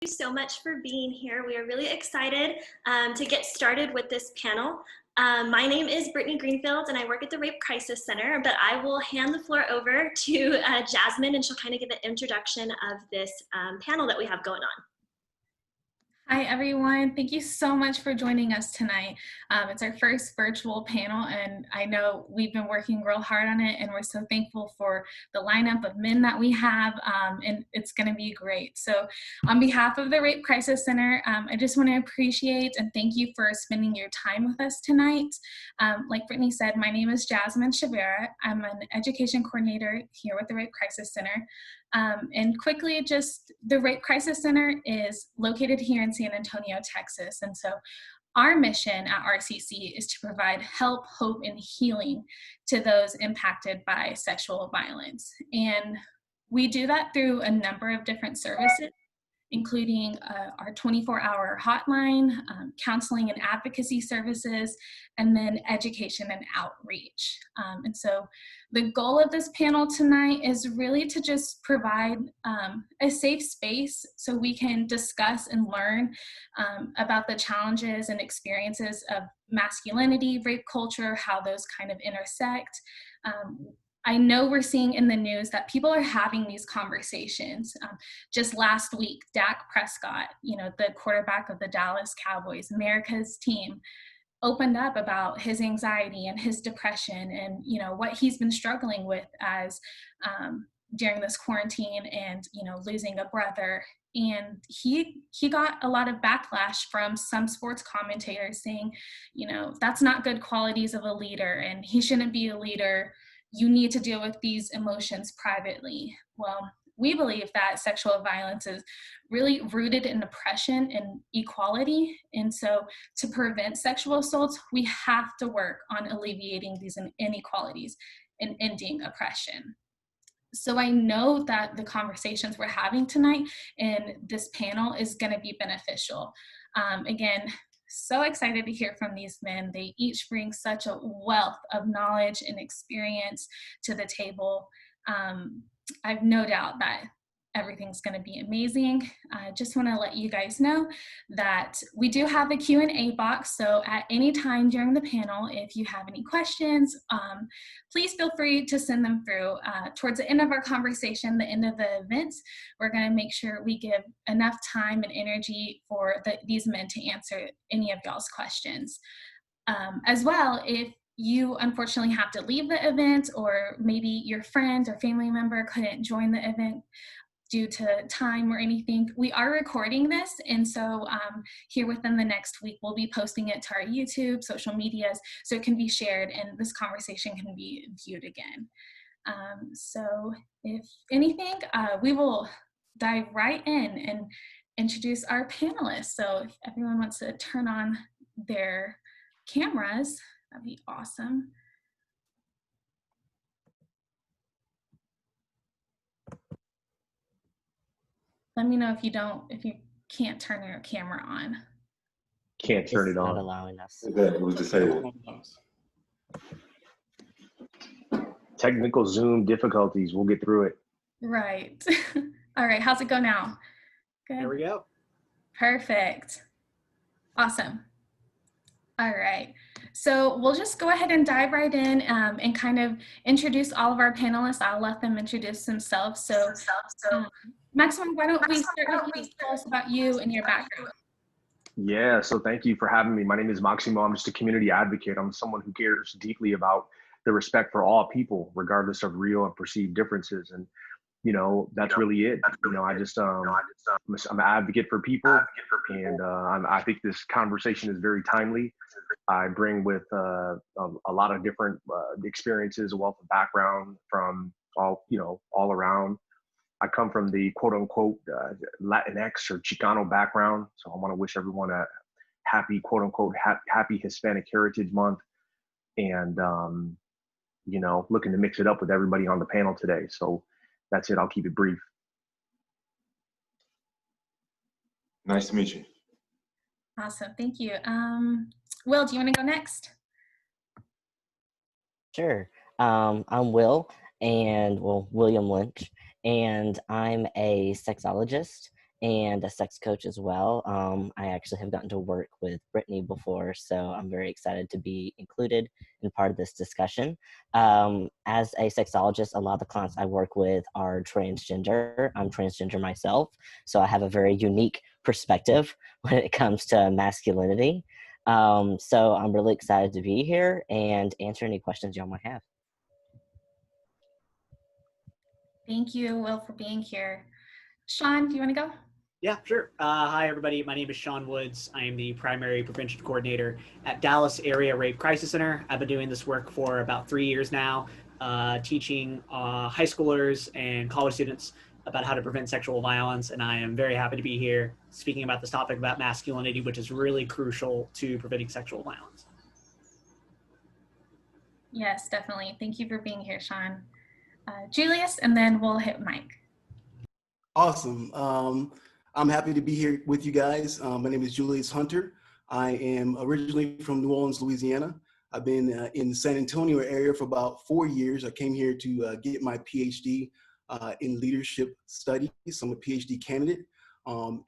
you so much for being here. We are really excited to get started with this panel. My name is Brittany Greenfield and I work at the Rape Crisis Center, but I will hand the floor over to Jasmine and she'll kind of give an introduction of this panel that we have going on. Hi, everyone. Thank you so much for joining us tonight. It's our first virtual panel, and I know we've been working real hard on it, and we're so thankful for the lineup of men that we have, and it's going to be great. So on behalf of the Rape Crisis Center, I just want to appreciate and thank you for spending your time with us tonight. Like Brittany said, my name is Jasmine Chavera. I'm an education coordinator here with the Rape Crisis Center. And quickly, just the Rape Crisis Center is located here in San Antonio, Texas. And so our mission at RCC is to provide help, hope, and healing to those impacted by sexual violence. And we do that through a number of different services, including our 24-hour hotline, counseling and advocacy services, and then education and outreach. And so the goal of this panel tonight is really to just provide a safe space so we can discuss and learn about the challenges and experiences of masculinity, rape culture, how those kind of intersect. I know we're seeing in the news that people are having these conversations. Just last week, Dak Prescott, the quarterback of the Dallas Cowboys, America's team, opened up about his anxiety and his depression and, what he's been struggling with as during this quarantine and, losing a brother. And he got a lot of backlash from some sports commentators saying, that's not good qualities of a leader and he shouldn't be a leader. You need to deal with these emotions privately. Well, we believe that sexual violence is really rooted in oppression and equality. And so to prevent sexual assaults, we have to work on alleviating these inequalities and ending oppression. So I know that the conversations we're having tonight in this panel is going to be beneficial. Again, so excited to hear from these men. They each bring such a wealth of knowledge and experience to the table. I've no doubt that everything's going to be amazing. I just want to let you guys know that we do have a Q&A box. So at any time during the panel, if you have any questions, please feel free to send them through. Towards the end of our conversation, the end of the event, we're going to make sure we give enough time and energy for these men to answer any of y'all's questions. As well, if you unfortunately have to leave the event, or maybe your friend or family member couldn't join the event due to time or anything, we are recording this, and so here within the next week we'll be posting it to our YouTube, social medias, so it can be shared and this conversation can be viewed again. So if anything, we will dive right in and introduce our panelists. So if everyone wants to turn on their cameras, that'd be awesome. Let me know if you can't turn your camera on. Can't turn it on. Not allowing us. It was disabled. Technical Zoom difficulties. We'll get through it. Right. All right. How's it go now? Good. There we go. Perfect. Awesome. All right. So we'll just go ahead and dive right in and kind of introduce all of our panelists. I'll let them introduce themselves. So Maximum, why don't we start with you? Tell us about you and your background. Yeah, so thank you for having me. My name is Maximo. I'm just a community advocate. I'm someone who cares deeply about the respect for all people, regardless of real and perceived differences. And, that's really it. I'm an advocate for people. And I think this conversation is very timely. I bring with a lot of different experiences, a wealth of background from all around. I come from the quote unquote Latinx or Chicano background. So I want to wish everyone a happy quote unquote happy Hispanic Heritage Month. And, looking to mix it up with everybody on the panel today. So that's it. I'll keep it brief. Nice to meet you. Awesome. Thank you. Will, do you want to go next? Sure. I'm Will, William Lynch, and I'm a sexologist and a sex coach as well. I actually have gotten to work with Brittany before, so I'm very excited to be included in part of this discussion. As a sexologist, a lot of the clients I work with are transgender. I'm transgender myself, so I have a very unique perspective when it comes to masculinity. So I'm really excited to be here and answer any questions y'all might have. Thank you, Will, for being here. Sean, do you want to go? Yeah, sure. Hi, everybody. My name is Sean Woods. I am the primary prevention coordinator at Dallas Area Rape Crisis Center. I've been doing this work for about 3 years now, teaching high schoolers and college students about how to prevent sexual violence. And I am very happy to be here speaking about this topic about masculinity, which is really crucial to preventing sexual violence. Yes, definitely. Thank you for being here, Sean. Julius, and then we'll hit Mike. Awesome. I'm happy to be here with you guys. My name is Julius Hunter. I am originally from New Orleans, Louisiana. I've been in the San Antonio area for about 4 years. I came here to get my PhD in leadership studies. I'm a PhD candidate. My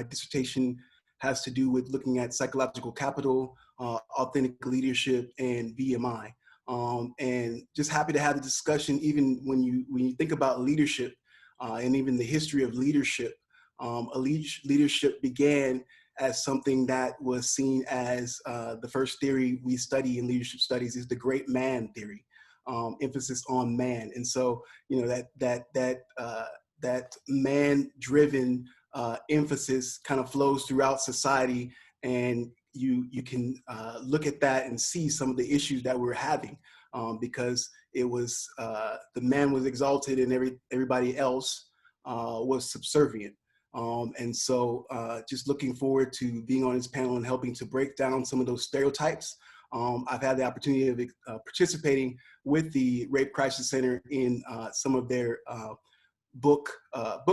dissertation has to do with looking at psychological capital, authentic leadership, and BMI. And just happy to have the discussion, even when you think about leadership and even the history of leadership. Leadership began as something that was seen as the first theory we study in leadership studies is the great man theory, emphasis on man. And so, you know, that man-driven emphasis kind of flows throughout society, and you can look at that and see some of the issues that we're having, because it was the man was exalted and everybody else was subservient. And so just looking forward to being on this panel and helping to break down some of those stereotypes. I've had the opportunity of participating with the Rape Crisis Center in some of their book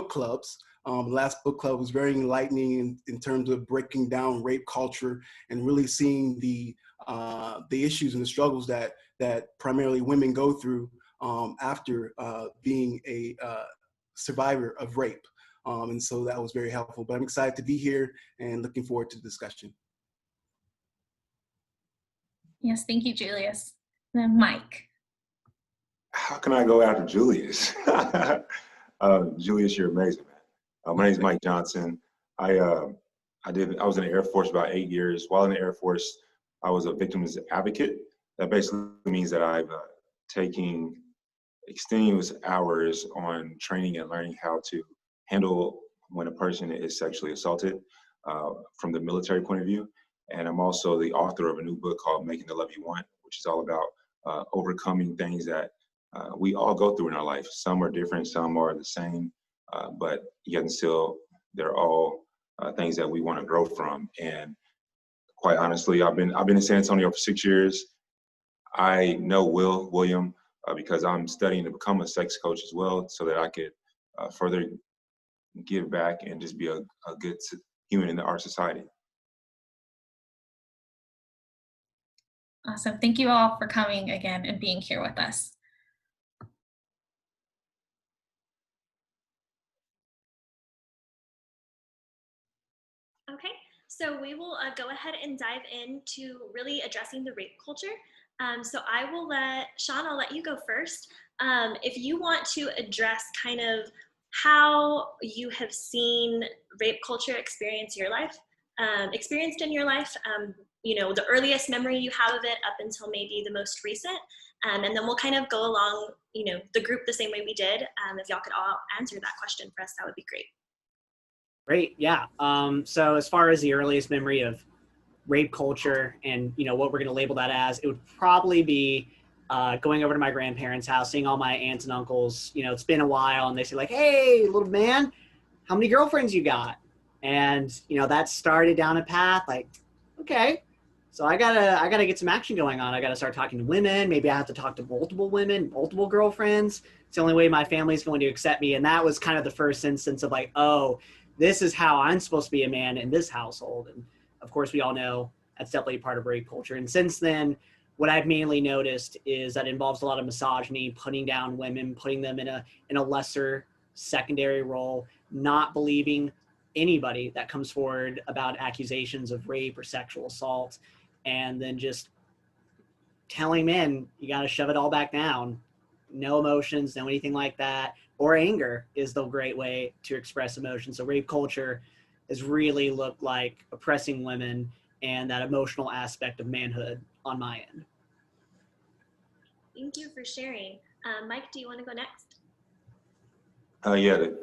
clubs. The last book club was very enlightening in terms of breaking down rape culture and really seeing the issues and the struggles that primarily women go through after being a survivor of rape. And so that was very helpful. But I'm excited to be here and looking forward to the discussion. Yes, thank you, Julius. Then Mike. How can I go after Julius? Julius, you're amazing, man. My name is Mike Johnson. I was in the Air Force about 8 years. While in the Air Force, I was a victims advocate. That basically means that I've taken extenuous hours on training and learning how to handle when a person is sexually assaulted from the military point of view. And I'm also the author of a new book called Making the Love You Want, which is all about overcoming things that we all go through in our life. Some are different, some are the same, but yet and still, they're all things that we want to grow from. And quite honestly, I've been in San Antonio for 6 years. I know William because I'm studying to become a sex coach as well, so that I could further give back and just be a good human in our society. Awesome. Thank you all for coming again and being here with us. Okay, so we will go ahead and dive into really addressing the rape culture. So I will Sean, I'll let you go first. If you want to address kind of how you have seen rape culture experienced in your life, you know, the earliest memory you have of it up until maybe the most recent, and then we'll kind of go along, you know, the group the same way we did. If y'all could all answer that question for us, that would be great. Great, yeah. So as far as the earliest memory of rape culture and, you know, what we're going to label that as, it would probably be going over to my grandparents' house, seeing all my aunts and uncles. You know, it's been a while, and they say like, "Hey, little man, how many girlfriends you got?" And, you know, that started down a path like, okay, so I gotta get some action going on. I gotta start talking to women. Maybe I have to talk to multiple women, multiple girlfriends. It's the only way my family's going to accept me. And that was kind of the first instance of like, oh, this is how I'm supposed to be a man in this household. And of course, we all know that's definitely part of rape culture. And since then, what I've mainly noticed is that it involves a lot of misogyny, putting down women, putting them in a lesser secondary role, not believing anybody that comes forward about accusations of rape or sexual assault, and then just telling men, you got to shove it all back down. No emotions, no anything like that. Or anger is the great way to express emotion. So rape culture has really looked like oppressing women and that emotional aspect of manhood on my end. Thank you for sharing. Mike, do you want to go next? Yeah, to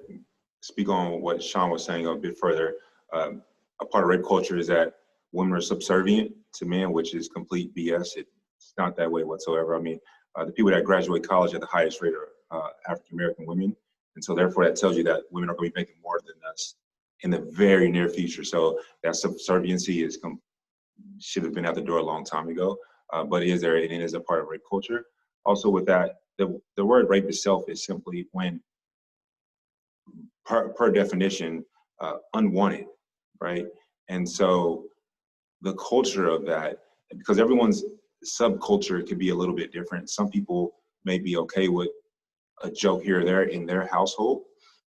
speak on what Sean was saying a bit further, a part of rape culture is that women are subservient to men, which is complete BS. It's not that way whatsoever. I mean, the people that graduate college at the highest rate are African-American women. And so therefore that tells you that women are going to be making more than us in the very near future. So that subserviency should have been at the door a long time ago, but it is there, and it is a part of rape culture. Also with that, the word rape itself is simply when, per definition, unwanted, right? And so the culture of that, because everyone's subculture can be a little bit different. Some people may be okay with a joke here or there in their household,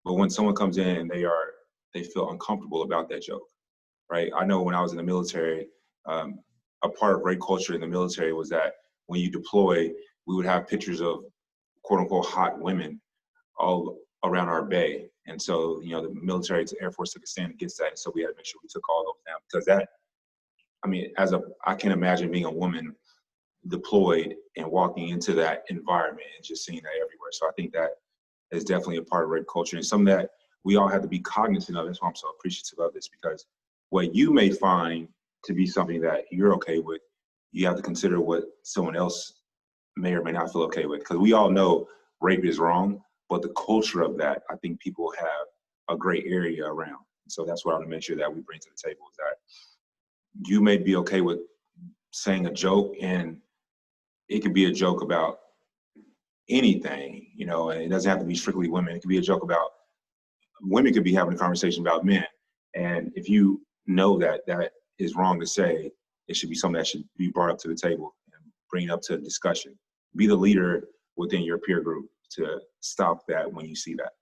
but when someone comes in and they feel uncomfortable about that joke, right? I know when I was in the military, a part of rape culture in the military was that when you deploy, we would have pictures of quote unquote hot women all around our bay. And so, the military, the Air Force took a stand against that. And so we had to make sure we took all those down, because that, I mean, I can't imagine being a woman deployed and walking into that environment and just seeing that everywhere. So I think that is definitely a part of rape culture, and something that we all have to be cognizant of. That's why I'm so appreciative of this, because what you may find to be something that you're okay with, you have to consider what someone else may or may not feel okay with. Because we all know rape is wrong, but the culture of that, I think people have a gray area around. So that's what I want to make sure that we bring to the table, is that you may be okay with saying a joke, and it could be a joke about anything, and it doesn't have to be strictly women. It could be a joke about, women could be having a conversation about men. And if you know that that is wrong to say, it should be something that should be brought up to the table and bring it up to discussion. Be the leader within your peer group to stop that when you see that.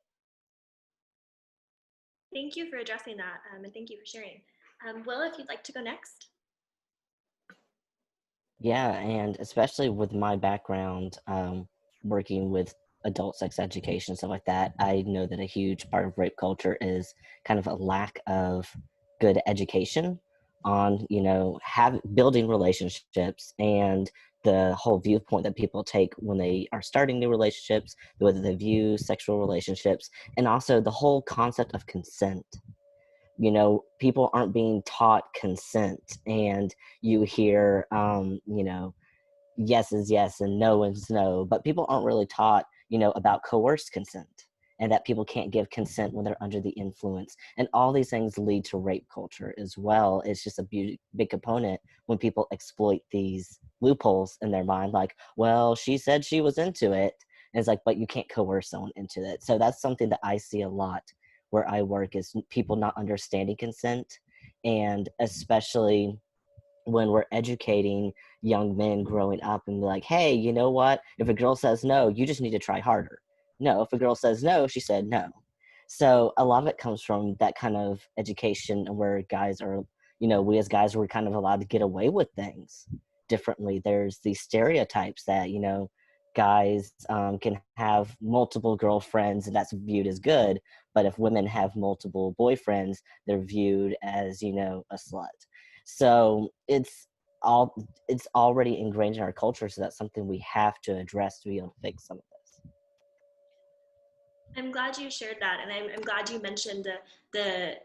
Thank you for addressing that, and thank you for sharing. Will, if you'd like to go next. Yeah, and especially with my background, working with adult sex education, stuff like that, I know that a huge part of rape culture is kind of a lack of good education on, building relationships, and the whole viewpoint that people take when they are starting new relationships, the way that they view sexual relationships, and also the whole concept of consent. People aren't being taught consent, and you hear, yes is yes and no is no, but people aren't really taught, about coerced consent, and that people can't give consent when they're under the influence. And all these things lead to rape culture as well. It's just a big component when people exploit these loopholes in their mind, like, well, she said she was into it. And it's like, but you can't coerce someone into it. So that's something that I see a lot where I work, is people not understanding consent, and especially when we're educating young men growing up and be like, hey, you know what? If a girl says no, you just need to try harder. No, if a girl says no, she said no. So a lot of it comes from that kind of education, where guys are, we as guys were kind of allowed to get away with things differently. There's these stereotypes that, guys can have multiple girlfriends and that's viewed as good. But if women have multiple boyfriends, they're viewed as, a slut. So it's already ingrained in our culture. So that's something we have to address to be able to fix some of this. I'm glad you shared that, and I'm glad you mentioned the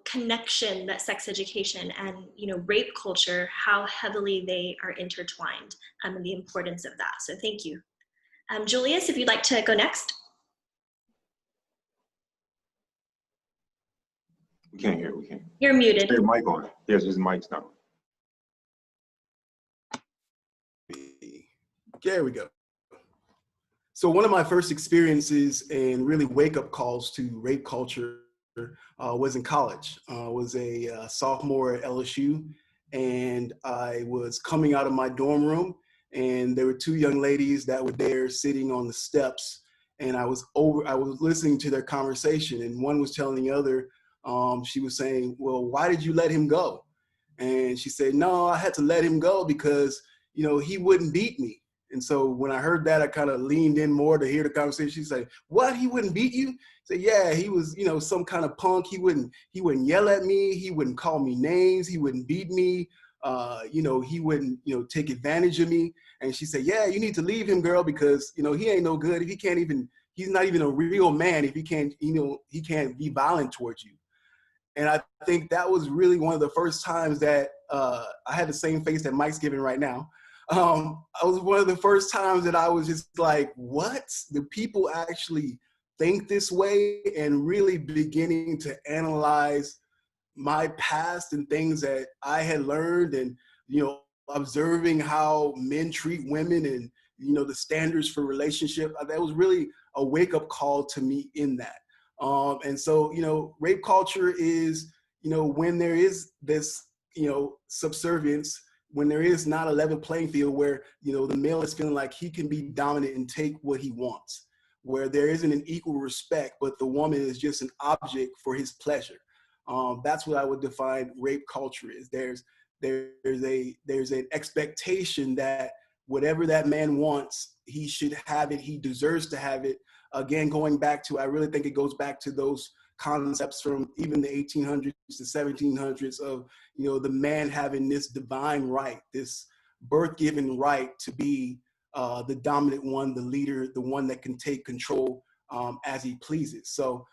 connection that sex education and rape culture, how heavily they are intertwined, and the importance of that. So thank you. Julius, if you'd like to go next. We can't hear. We can't. You're muted. Your mic on. Yes, his mic's not. There we go. So one of my first experiences and really wake-up calls to rape culture was in college. I was a sophomore at LSU, and I was coming out of my dorm room, and there were two young ladies that were there sitting on the steps, and I was listening to their conversation, and one was telling the other, she was saying, well, why did you let him go? And she said, no, I had to let him go because, he wouldn't beat me. And so when I heard that, I kind of leaned in more to hear the conversation. She said, what, he wouldn't beat you? I said, yeah, he was, some kind of punk. He wouldn't yell at me. He wouldn't call me names. He wouldn't beat me. He wouldn't, take advantage of me. And she said, yeah, you need to leave him, girl, because, he ain't no good. If he can't even, he's not even a real man. If he can't, he can't be violent towards you. And I think that was really one of the first times that I had the same face that Mike's giving right now. I was one of the first times that I was just like, what? Do people actually think this way? And really beginning to analyze my past and things that I had learned, and, observing how men treat women and, the standards for relationship. That was really a wake-up call to me in that. And so, rape culture is, when there is this, subservience, when there is not a level playing field where, the male is feeling like he can be dominant and take what he wants, where there isn't an equal respect, but the woman is just an object for his pleasure. That's what I would define rape culture is. There's an expectation that whatever that man wants, he should have it. He deserves to have it. Again, going back to, I really think it goes back to those concepts from even the 1800s to 1700s of, the man having this divine right, this birth-given right to be the dominant one, the leader, the one that can take control as he pleases. So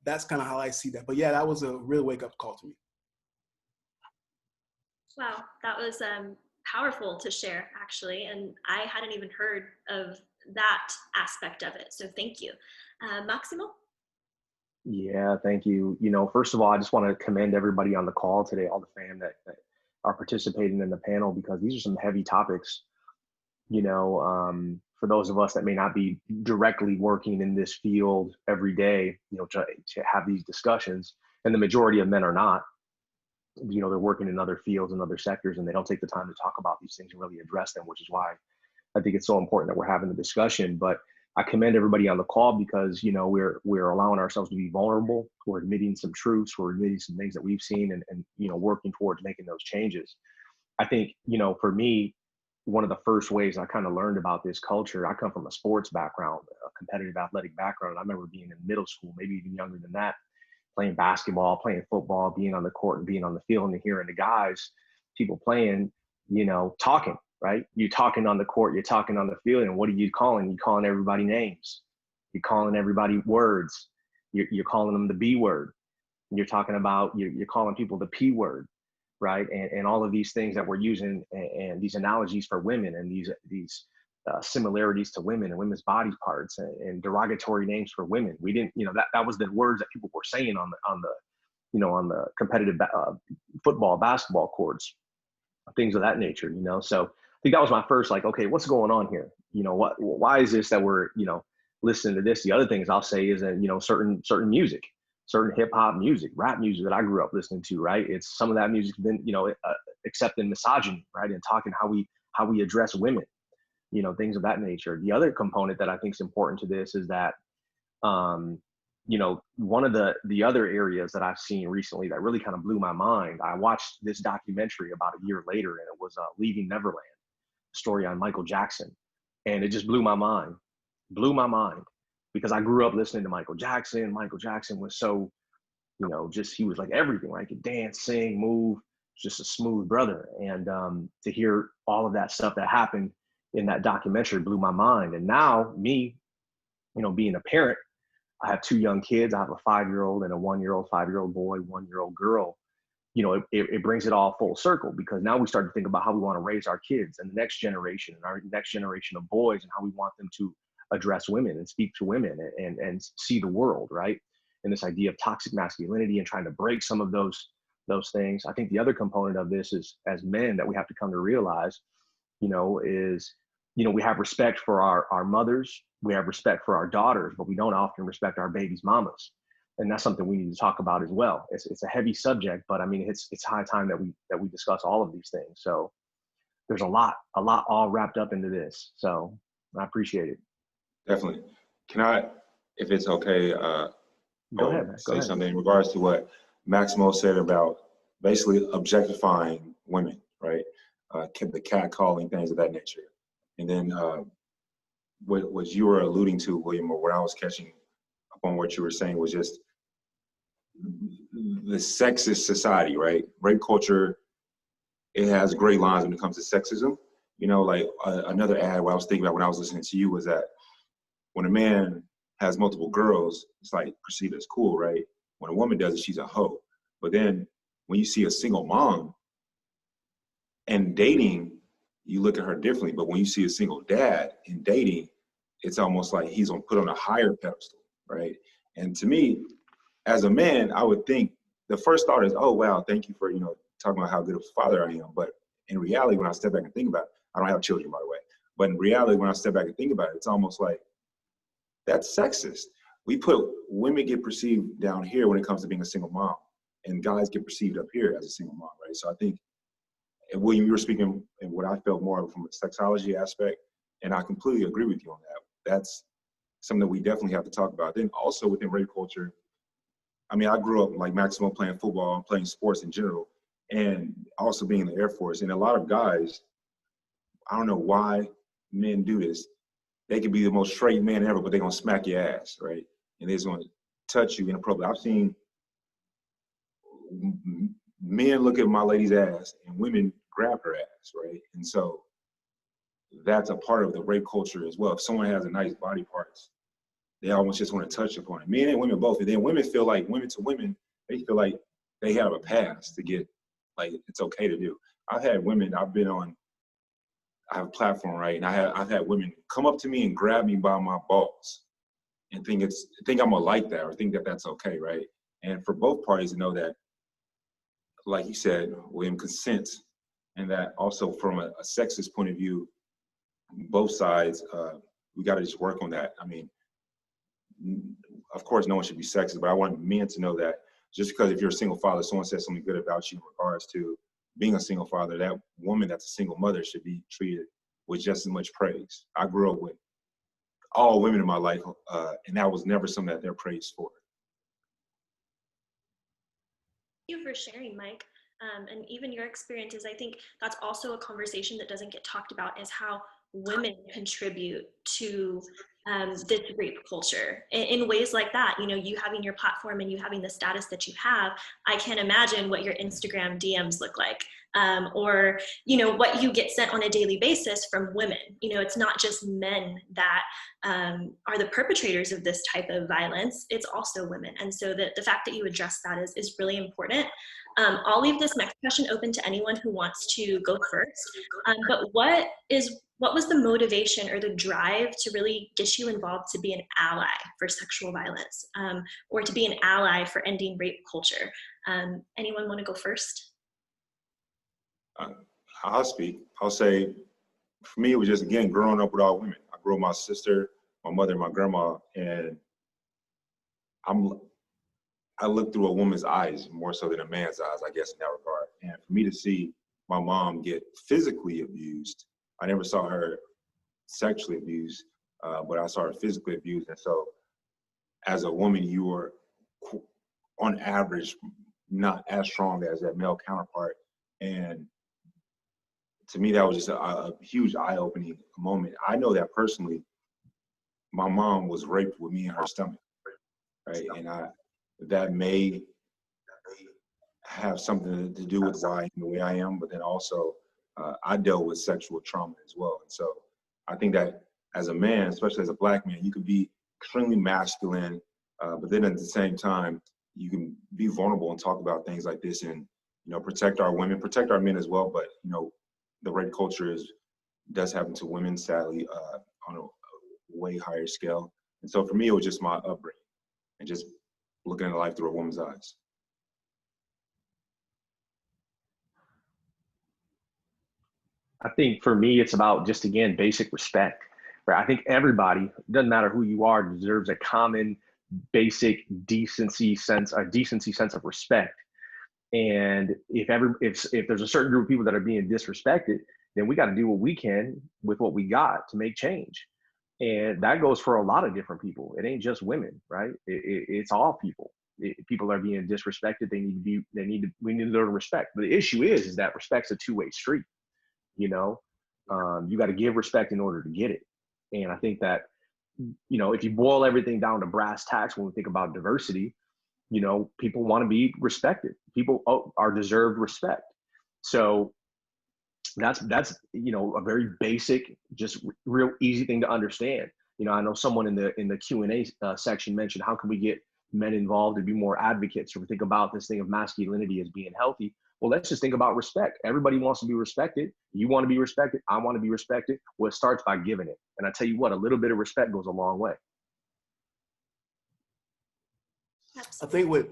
that's kind of how I see that. But yeah, that was a real wake-up call to me. Wow, that was powerful to share, actually, and I hadn't even heard of that aspect of it, so thank you. Maximo? Yeah, thank you. First of all, I just want to commend everybody on the call today, all the fam that are participating in the panel, because these are some heavy topics, for those of us that may not be directly working in this field every day, to have these discussions. And the majority of men are not. They're working in other fields and other sectors, and they don't take the time to talk about these things and really address them, which is why I think it's so important that we're having the discussion. But I commend everybody on the call because, we're allowing ourselves to be vulnerable. We're admitting some truths. We're admitting some things that we've seen and working towards making those changes. I think, for me, one of the first ways I kind of learned about this culture, I come from a sports background, a competitive athletic background. I remember being in middle school, maybe even younger than that, playing basketball, playing football, being on the court and being on the field and hearing the guys, people playing, talking, right? You're talking on the court, you're talking on the field, and what are you calling? You're calling everybody names. You're calling everybody words. You're calling them the B word. You're talking about, you're calling people the P word, right? And all of these things that we're using and these analogies for women and these similarities to women and women's body parts and derogatory names for women. We didn't, that was the words that people were saying on the competitive football, basketball courts, things of that nature, So I think that was my first, okay, what's going on here? Why is this that we're, listening to this? The other things I'll say is that, certain music, certain hip hop music, rap music that I grew up listening to, right? It's some of that music's been, accepting misogyny, right? And talking how we address women, things of that nature. The other component that I think is important to this is that, one of the other areas that I've seen recently that really kind of blew my mind, I watched this documentary about a year later, and it was Leaving Neverland, a story on Michael Jackson. And it just blew my mind because I grew up listening to Michael Jackson. Michael Jackson was so, he was like everything, right? He could dance, sing, move, just a smooth brother. And to hear all of that stuff that happened in that documentary blew my mind. And now me, being a parent, I have two young kids. I have a 5-year-old and a 1-year-old, 5-year-old boy, 1-year-old girl. It brings it all full circle because now we start to think about how we want to raise our kids and the next generation and our next generation of boys and how we want them to address women and speak to women and see the world, right? And this idea of toxic masculinity and trying to break some of those things. I think the other component of this is, as men, that we have to come to realize, is, we have respect for our mothers, we have respect for our daughters, but we don't often respect our babies' mamas. And that's something we need to talk about as well. It's a heavy subject, but I mean, it's high time that we discuss all of these things. So there's a lot all wrapped up into this. So I appreciate it. Definitely. Can I, if it's okay, Go ahead, man. Go say ahead. something in regards to what Maximo said about basically objectifying women, right? The catcalling, things of that nature. And then what you were alluding to, William, or what I was catching upon what you were saying was just the sexist society, right? Rape culture, it has great lines when it comes to sexism. You know, like another ad what I was thinking about when I was listening to you was that when a man has multiple girls, it's like perceived as cool, right? When a woman does it, she's a hoe. But then when you see a single mom and dating, you look at her differently. But when you see a single dad in dating, it's almost like he's put on a higher pedestal, right? And to me, as a man, I would think the first thought is, oh, wow, thank you for, talking about how good of a father I am. But in reality, when I step back and think about it, I don't have children, by the way. But in reality, when I step back and think about it, it's almost like that's sexist. Women get perceived down here when it comes to being a single mom, and guys get perceived up here as a single mom, right? So I think, and William, you were speaking in what I felt more from a sexology aspect, and I completely agree with you on that. That's something that we definitely have to talk about. Then also within rape culture, I mean, I grew up like Maximo playing football and playing sports in general, and also being in the Air Force. And a lot of guys, I don't know why men do this. They could be the most straight man ever, but they're gonna smack your ass, right? And they're just gonna touch you inappropriately. I've seen men look at my lady's ass and women grab her ass, right? And so that's a part of the rape culture as well. If someone has a nice body parts, they almost just want to touch upon it. Men and women both. And then women feel like, women to women, they feel like they have a pass to get, like, it's okay to do. I've had women, I have a platform, right? And I've had women come up to me and grab me by my balls and think I'm gonna like that, or think that that's okay, right? And for both parties to know that, like you said, William, consent, and that also from a sexist point of view, both sides, we gotta just work on that. I mean, of course, no one should be sexist, but I want men to know that just because if you're a single father, someone says something good about you in regards to being a single father, that woman that's a single mother should be treated with just as much praise. I grew up with all women in my life, and that was never something that they're praised for. Thank you for sharing, Mike. And even your experiences, I think that's also a conversation that doesn't get talked about, is how women contribute to this rape culture in ways like that. You having your platform and you having the status that you have, I can't imagine what your Instagram DMs look like, or what you get sent on a daily basis from women. It's not just men that are the perpetrators of this type of violence, it's also women. And so the fact that you address that is really important. I'll leave this next question open to anyone who wants to go first. But what was the motivation or the drive to really get you involved to be an ally for sexual violence, or to be an ally for ending rape culture? Anyone want to go first? I'll speak. I'll say, for me, it was just, again, growing up with all women. I grew up with my sister, my mother, and my grandma, and I look through a woman's eyes more so than a man's eyes, I guess, in that regard. And for me to see my mom get physically abused, I never saw her sexually abused, but I saw her physically abused. And so as a woman, you are, on average, not as strong as that male counterpart. And to me, that was just a huge eye-opening moment. I know that personally, my mom was raped with me in her stomach, right? And that may have something to do with why I am the way I am, but then also I dealt with sexual trauma as well. And so I think that as a man, especially as a Black man, you could be extremely masculine, but then at the same time, you can be vulnerable and talk about things like this and, protect our women, protect our men as well. But, the rape culture does happen to women, sadly, on a way higher scale. And so for me, it was just my upbringing and just looking at life through a woman's eyes. I think for me, it's about just, again, basic respect, right? I think everybody, doesn't matter who you are, deserves a common basic decency sense of respect. And if there's a certain group of people that are being disrespected, then we got to do what we can with what we got to make change. And that goes for a lot of different people. It ain't just women, right? It's all people. People are being disrespected. We need to learn respect. But the issue is that respect's a two-way street. You know, you got to give respect in order to get it. And I think that, you know, if you boil everything down to brass tacks, when we think about diversity, you know, people want to be respected. People are deserved respect. So that's you know, a very basic, just real easy thing to understand. You know, I know someone in the Q&A section mentioned, how can we get men involved to be more advocates, or we think about this thing of masculinity as being healthy. Well, let's just think about respect. Everybody wants to be respected. You want to be respected. I want to be respected. Well, it starts by giving it. And I tell you what, a little bit of respect goes a long way. I think what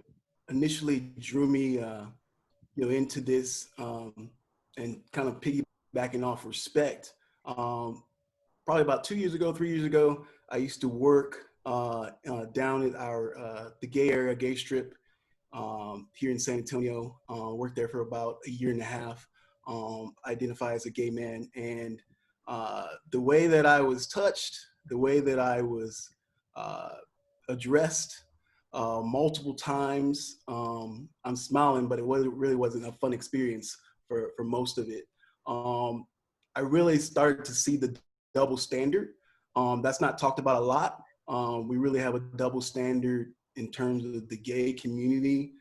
initially drew me, into this, and kind of piggybacking off respect. Probably about 2 years ago, 3 years ago, I used to work down at the gay area, gay strip, here in San Antonio. Worked there for about a year and a half. Identify as a gay man, and the way that I was touched, the way that I was addressed multiple times. I'm smiling, but it really wasn't a fun experience for most of it. I really started to see the double standard. That's not talked about a lot. We really have a double standard in terms of the gay community,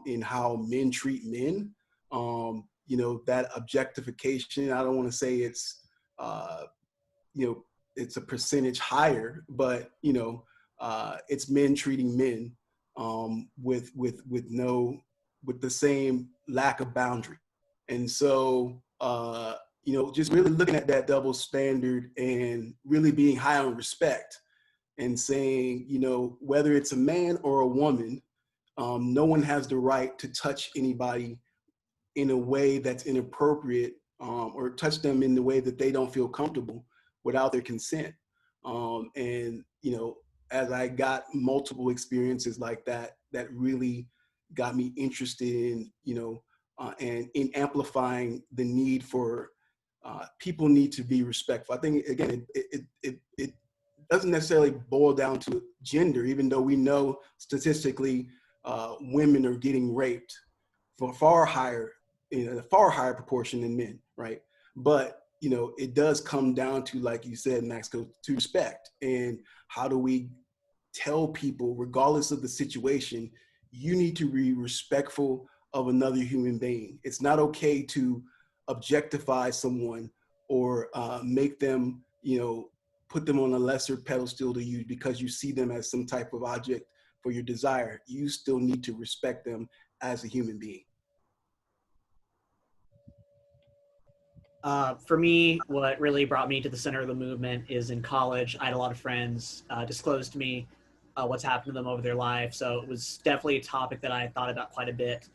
in how men treat men. That objectification, I don't want to say it's, it's a percentage higher, but, it's men treating men with the same lack of boundary. And so, just really looking at that double standard and really being high on respect and saying, whether it's a man or a woman, no one has the right to touch anybody in a way that's inappropriate, or touch them in the way that they don't feel comfortable without their consent. And, as I got multiple experiences like that, that really got me interested in, and in amplifying the need for people need to be respectful. I think, again, it doesn't necessarily boil down to gender, even though we know statistically women are getting raped for in a far higher proportion than men, right? But it does come down to, like you said, Max, to respect. And how do we tell people, regardless of the situation, you need to be respectful of another human being. It's not okay to objectify someone or make them, put them on a lesser pedestal to you because you see them as some type of object for your desire. You still need to respect them as a human being. For me, what really brought me to the center of the movement is in college. I had a lot of friends disclose to me what's happened to them over their life. So it was definitely a topic that I thought about quite a bit.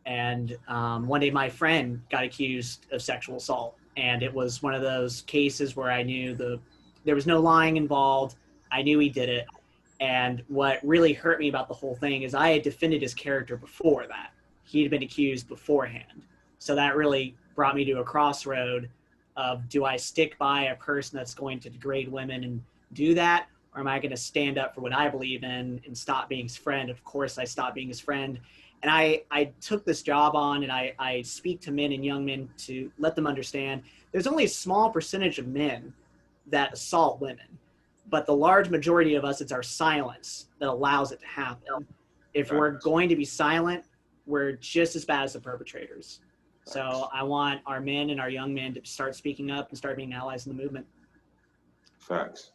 And one day my friend got accused of sexual assault. And it was one of those cases where I knew there was no lying involved. I knew he did it. And what really hurt me about the whole thing is I had defended his character before that. He'd been accused beforehand. So that really brought me to a crossroad of, do I stick by a person that's going to degrade women and do that? Or am I going to stand up for what I believe in and stop being his friend? Of course, I stopped being his friend. And I took this job on, and I speak to men and young men to let them understand there's only a small percentage of men that assault women. But the large majority of us, it's our silence that allows it to happen. If we're going to be silent, we're just as bad as the perpetrators. So I want our men and our young men to start speaking up and start being allies in the movement. Facts.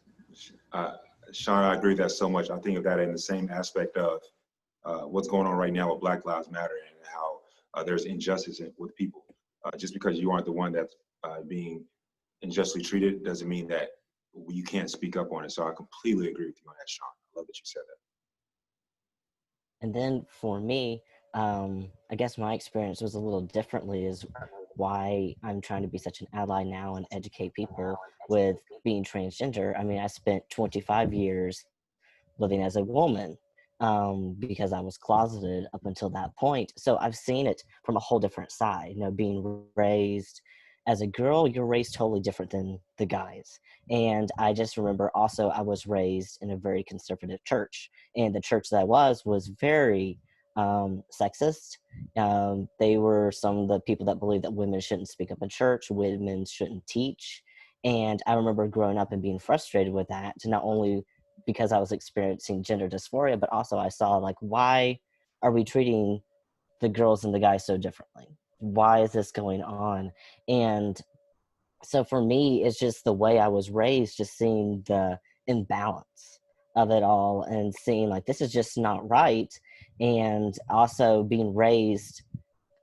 Sean, I agree with that so much. I think of that in the same aspect of what's going on right now with Black Lives Matter, and how there's injustice with people. Just because you aren't the one that's being unjustly treated doesn't mean that you can't speak up on it. So I completely agree with you on that, Sean. I love that you said that. And then for me, I guess my experience was a little differently, is why I'm trying to be such an ally now and educate people with being transgender. I mean, I spent 25 years living as a woman because I was closeted up until that point. So I've seen it from a whole different side, being raised as a girl, you're raised totally different than the guys. And I just remember also I was raised in a very conservative church, and the church that I was very sexist. They were some of the people that believed that women shouldn't speak up in church, women shouldn't teach. And I remember growing up and being frustrated with that, to not only because I was experiencing gender dysphoria, but also I saw like, why are we treating the girls and the guys so differently? Why is this going on? And so for me, it's just the way I was raised, just seeing the imbalance of it all and seeing like, this is just not right. And also being raised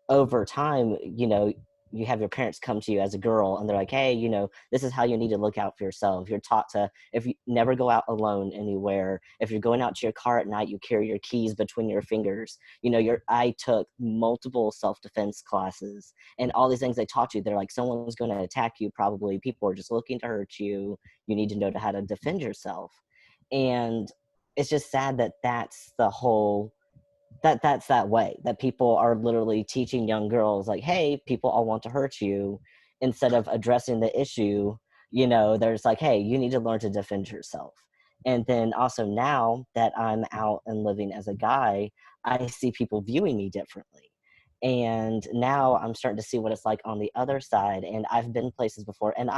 over time, you know, you have your parents come to you as a girl and they're like, hey, you know, this is how you need to look out for yourself. You're taught to, if you never go out alone anywhere, if you're going out to your car at night, you carry your keys between your fingers. You know, I took multiple self-defense classes and all these things they taught you. They're like, someone's going to attack you. Probably people are just looking to hurt you. You need to know how to defend yourself. And it's just sad that that's the whole, that's that way, that people are literally teaching young girls like, hey, people all want to hurt you, instead of addressing the issue. You know, there's like, hey, you need to learn to defend yourself. And then also now that I'm out and living as a guy, I see people viewing me differently. And now I'm starting to see what it's like on the other side. And I've been places before, and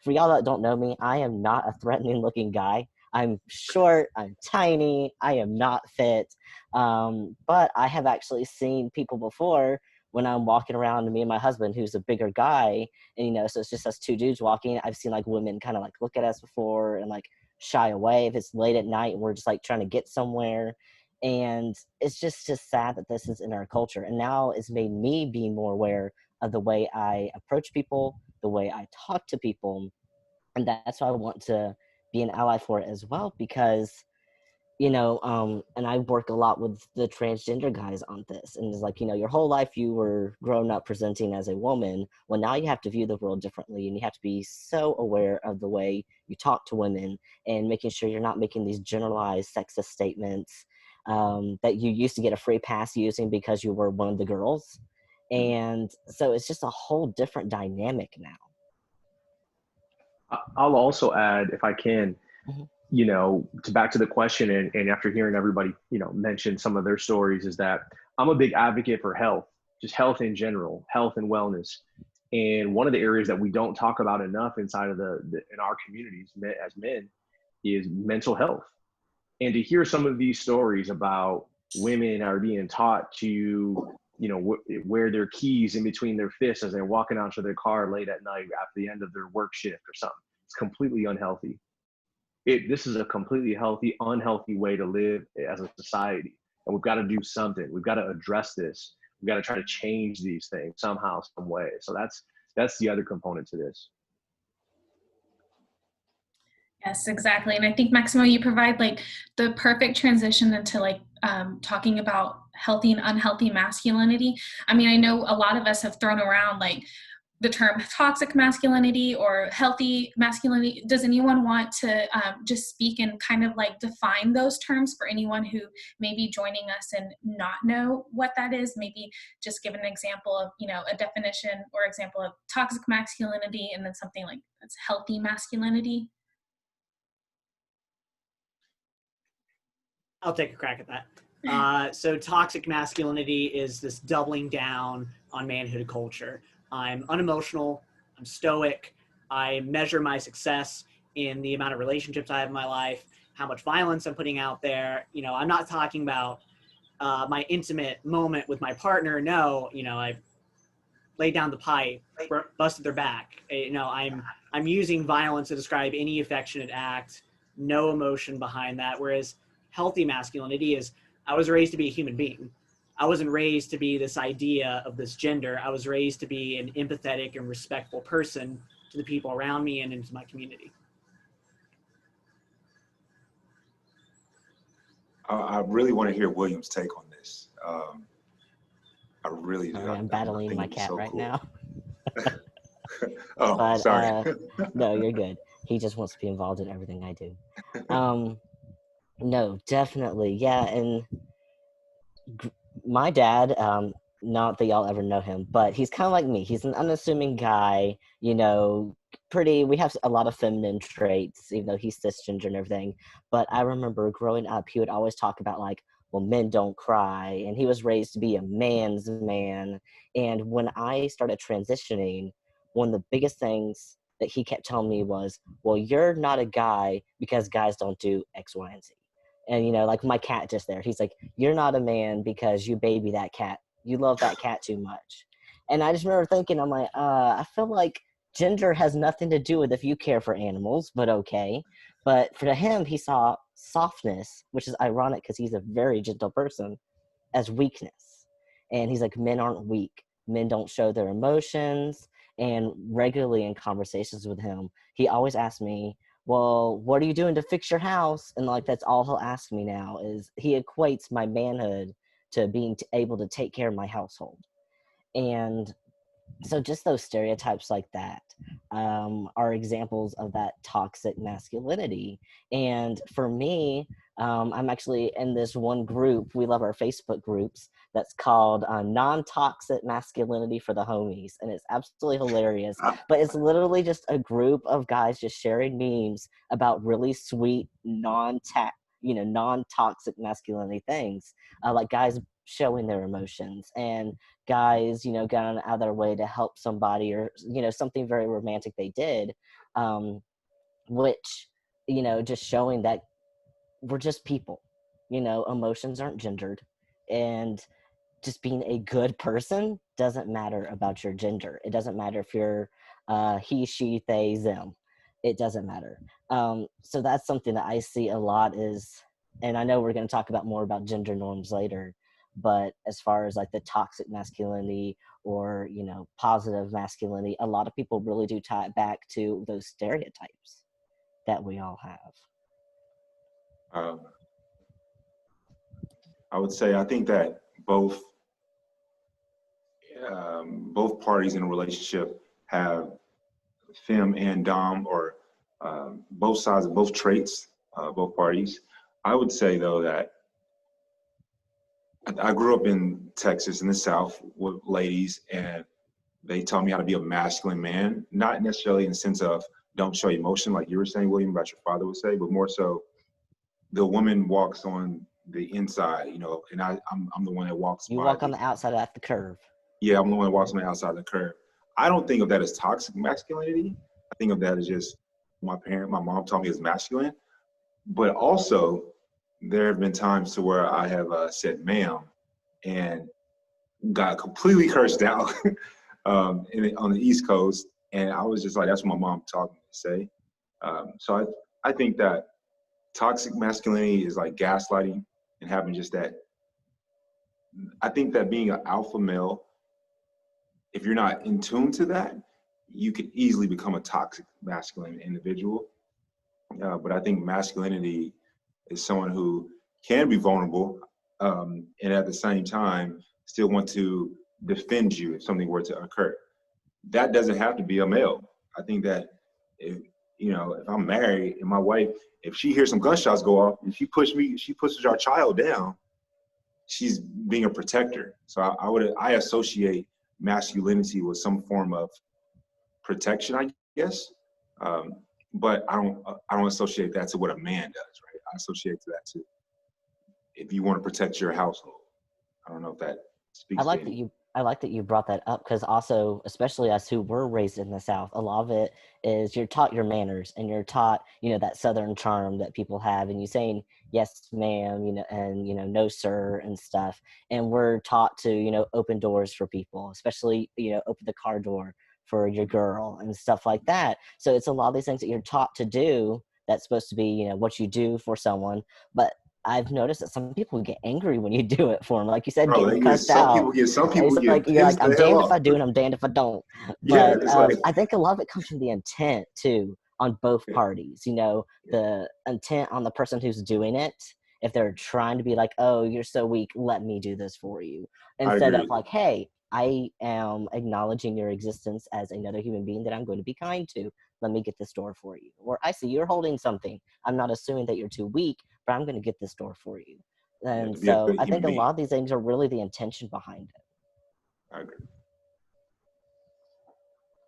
for y'all that don't know me, I am not a threatening looking guy. I'm short, I'm tiny, I am not fit. But I have actually seen people before when I'm walking around, and me and my husband, who's a bigger guy, and you know, so it's just us two dudes walking. I've seen like women kind of like look at us before and like shy away if it's late at night and we're just like trying to get somewhere. And it's just sad that this is in our culture. And now it's made me be more aware of the way I approach people, the way I talk to people. And that's why I want to be an ally for it as well, because you know, and I work a lot with the transgender guys on this, and it's like, you know, your whole life you were grown up presenting as a woman. Well, now you have to view the world differently, and you have to be so aware of the way you talk to women, and making sure you're not making these generalized sexist statements that you used to get a free pass using because you were one of the girls. And so it's just a whole different dynamic now. I'll also add, if I can, Mm-hmm. you know, back to the question, and after hearing everybody, you know, mention some of their stories, is that I'm a big advocate for health, just health in general, health and wellness. And one of the areas that we don't talk about enough inside of in our communities as men is mental health. And to hear some of these stories about women are being taught to, you know, wear their keys in between their fists as they're walking out to their car late at night after the end of their work shift or something, it's completely unhealthy. This is a completely unhealthy way to live as a society. And we've got to do something. We've got to address this. We've got to try to change these things somehow, some way. So that's the other component to this. Yes, exactly. And I think, Maximo, you provide like the perfect transition into like talking about healthy and unhealthy masculinity. I mean, I know a lot of us have thrown around like the term toxic masculinity or healthy masculinity. Does anyone want to just speak and kind of like define those terms for anyone who may be joining us and not know what that is? Maybe just give an example of, you know, a definition or example of toxic masculinity, and then something like that's healthy masculinity. I'll take a crack at that. So toxic masculinity is this doubling down on manhood culture. I'm unemotional, I'm stoic, I measure my success in the amount of relationships I have in my life, how much violence I'm putting out there. You know, I'm not talking about my intimate moment with my partner. No, you know, I've laid down the pipe, busted their back. You know, I'm using violence to describe any affectionate act, no emotion behind that. Whereas healthy masculinity is, I was raised to be a human being. I wasn't raised to be this idea of this gender. I was raised to be an empathetic and respectful person to the people around me and into my community. I really want to hear William's take on this. I really do. I'm battling my cat right now. Oh, but, sorry. No, you're good. He just wants to be involved in everything I do. No, definitely. Yeah. And my dad, not that y'all ever know him, but he's kind of like me. He's an unassuming guy, you know, pretty. We have a lot of feminine traits, even though he's cisgender and everything. But I remember growing up, he would always talk about, like, well, men don't cry. And he was raised to be a man's man. And when I started transitioning, one of the biggest things that he kept telling me was, well, you're not a guy because guys don't do X, Y, and Z. And, you know, like my cat just there, he's like, you're not a man because you baby that cat. You love that cat too much. And I just remember thinking, I'm like, I feel like gender has nothing to do with if you care for animals, but okay. But for him, he saw softness, which is ironic because he's a very gentle person, as weakness. And he's like, men aren't weak. Men don't show their emotions. And regularly in conversations with him, he always asked me, well, what are you doing to fix your house? And like, that's all he'll ask me now. Is he equates my manhood to being able to take care of my household. And so just those stereotypes like that are examples of that toxic masculinity. And for me, I'm actually in this one group. We love our Facebook groups. That's called Non-Toxic Masculinity for the Homies. And it's absolutely hilarious. But it's literally just a group of guys just sharing memes about really sweet, non-toxic masculinity things. Like guys showing their emotions, and guys, you know, gone out of their way to help somebody, or, you know, something very romantic they did, which, you know, just showing that we're just people, you know, emotions aren't gendered, and just being a good person doesn't matter about your gender. It doesn't matter if you're he, she, they, them. It doesn't matter. So that's something that I see a lot is, and I know we're going to talk about more about gender norms later, but as far as like the toxic masculinity or, you know, positive masculinity, a lot of people really do tie it back to those stereotypes that we all have. I would say I think that both parties in a relationship have fem and dom, or both sides, both traits, both parties. I would say though that I grew up in Texas in the South with ladies, and they taught me how to be a masculine man, not necessarily in the sense of don't show emotion like you were saying, William, about your father would say, but more so the woman walks on the inside, you know, and I'm the one that walks. You walk on the outside at the curve. Yeah, I'm the one that walks on the outside of the curve. I don't think of that as toxic masculinity. I think of that as just my mom taught me as masculine. But also, there have been times to where I have said ma'am and got completely cursed out on the East Coast. And I was just like, that's what my mom taught me to say. So I think that toxic masculinity is like gaslighting and having just that. I think that being an alpha male, if you're not in tune to that, you could easily become a toxic masculine individual. But I think masculinity is someone who can be vulnerable, and at the same time still want to defend you if something were to occur. That doesn't have to be a male. I think that if I'm married and my wife, if she hears some gunshots go off and she pushes our child down, she's being a protector. So I associate masculinity with some form of protection, I guess. But I don't associate that to what a man does, right? I associate to that to if you want to protect your household. I don't know if that speaks. I like that you brought that up, because also, especially us who were raised in the South, a lot of it is you're taught your manners, and you're taught, you know, that Southern charm that people have, and you saying yes, ma'am, you know, and, you know, no, sir, and stuff. And we're taught to, you know, open doors for people, especially, you know, open the car door for your girl and stuff like that. So it's a lot of these things that you're taught to do. That's supposed to be, you know, what you do for someone, but I've noticed that some people get angry when you do it for them. Like you said, getting cussed out. Some people it's get like, you're like, I'm damned if I do and I'm damned if I don't. But yeah, like, I think a lot of it comes from the intent too on both parties. You know, the intent on the person who's doing it. If they're trying to be like, oh, you're so weak, let me do this for you. Instead of like, hey, I am acknowledging your existence as another human being that I'm going to be kind to. Let me get this door for you. Or I see you're holding something. I'm not assuming that you're too weak, but I'm going to get this door for you. And so I think a lot of these things are really the intention behind it. I agree.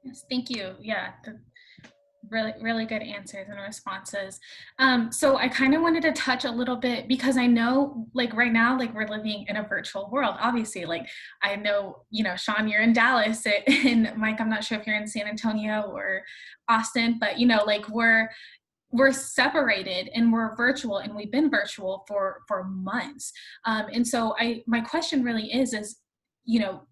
Yes, thank you. Yeah, really, really good answers and responses. So I kind of wanted to touch a little bit, because I know like right now, like we're living in a virtual world, obviously. Like I know, you know, Sean, you're in Dallas, and Mike, I'm not sure if you're in San Antonio or Austin, but you know, like we're separated and we're virtual, and we've been virtual for months. And so my question really is, you know,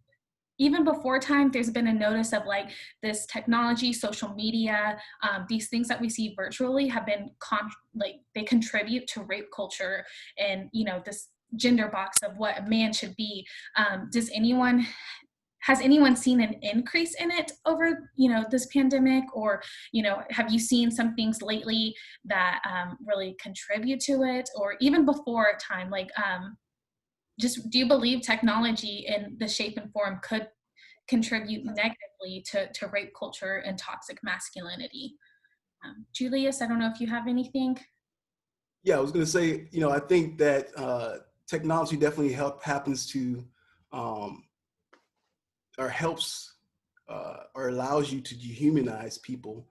even before time, there's been a notice of like this technology, social media, these things that we see virtually have been like they contribute to rape culture, and you know, this gender box of what a man should be. Has anyone seen an increase in it over, you know, this pandemic, or you know, have you seen some things lately that really contribute to it, or even before time, like just do you believe technology in the shape and form could contribute negatively to rape culture and toxic masculinity? Julius, I don't know if you have anything. Yeah, I was going to say, you know, I think that technology definitely happens to or helps or allows you to dehumanize people.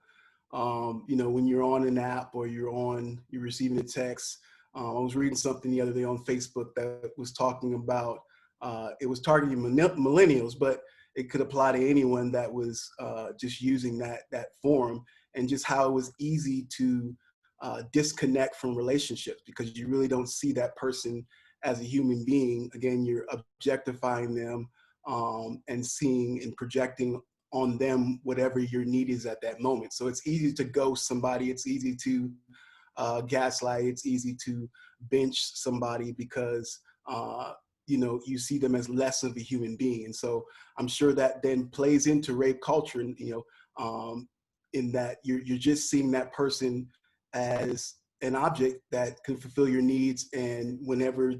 You know, when you're on an app or you're receiving a text. I was reading something the other day on Facebook that was talking about, it was targeting millennials, but it could apply to anyone that was just using that form, and just how it was easy to disconnect from relationships because you really don't see that person as a human being. Again, you're objectifying them and seeing and projecting on them whatever your need is at that moment. So it's easy to ghost somebody. It's easy to gaslight. It's easy to bench somebody because you know, you see them as less of a human being. And so I'm sure that then plays into rape culture, and you know, in that you're just seeing that person as an object that can fulfill your needs, and whenever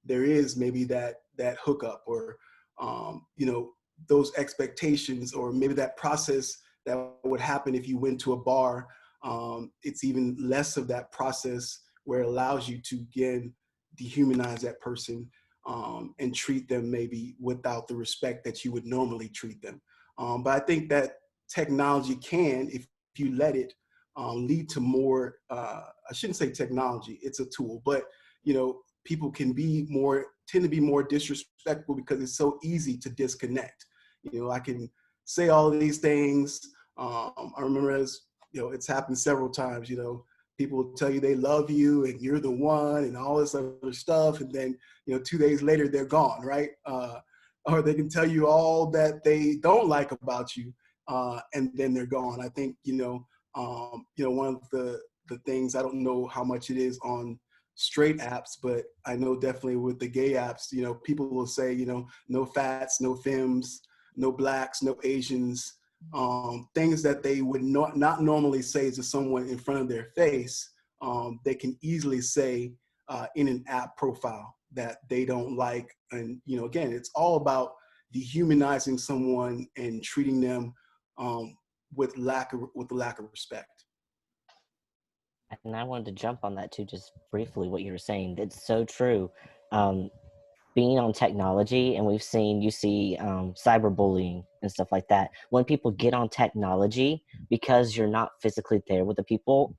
there is maybe that hookup or you know, those expectations, or maybe that process that would happen if you went to a bar, it's even less of that process where it allows you to again dehumanize that person and treat them maybe without the respect that you would normally treat them. But I think that technology can, if you let it, lead to more, I shouldn't say technology, it's a tool, but you know, people tend to be more disrespectful because it's so easy to disconnect. You know, I can say all of these things. I remember, as you know, it's happened several times, you know, people will tell you they love you and you're the one and all this other stuff. And then, you know, 2 days later, they're gone, right? Or they can tell you all that they don't like about you, and then they're gone. I think, you know, one of the things, I don't know how much it is on straight apps, but I know definitely with the gay apps, you know, people will say, you know, no fats, no femmes, no blacks, no Asians, things that they would not normally say to someone in front of their face. They can easily say in an app profile that they don't like. And, you know, again, it's all about dehumanizing someone and treating them with the lack of respect. And I wanted to jump on that too, just briefly, what you were saying. It's so true. Um, Being on technology, and you see cyberbullying and stuff like that. When people get on technology, because you're not physically there with the people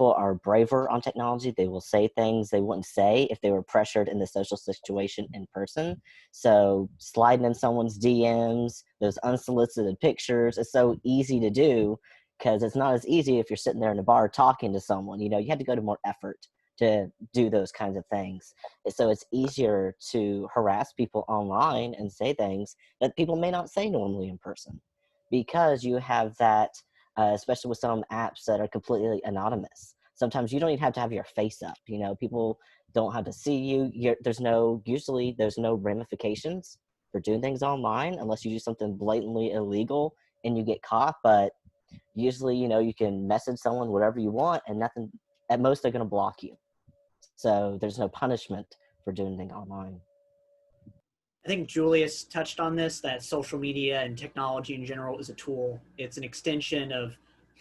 are braver on technology. They will say things they wouldn't say if they were pressured in the social situation in person. So sliding in someone's DMs, those unsolicited pictures, is so easy to do because it's not as easy if you're sitting there in a bar talking to someone. You know, you had to go to more effort to do those kinds of things. So it's easier to harass people online and say things that people may not say normally in person, because you have that, especially with some apps that are completely anonymous. Sometimes you don't even have to have your face up. You know, people don't have to see you. Usually there's no ramifications for doing things online unless you do something blatantly illegal and you get caught. But usually, you know, you can message someone whatever you want and nothing, at most they're going to block you. So there's no punishment for doing things online. I think Julius touched on this, that social media and technology in general is a tool. It's an extension of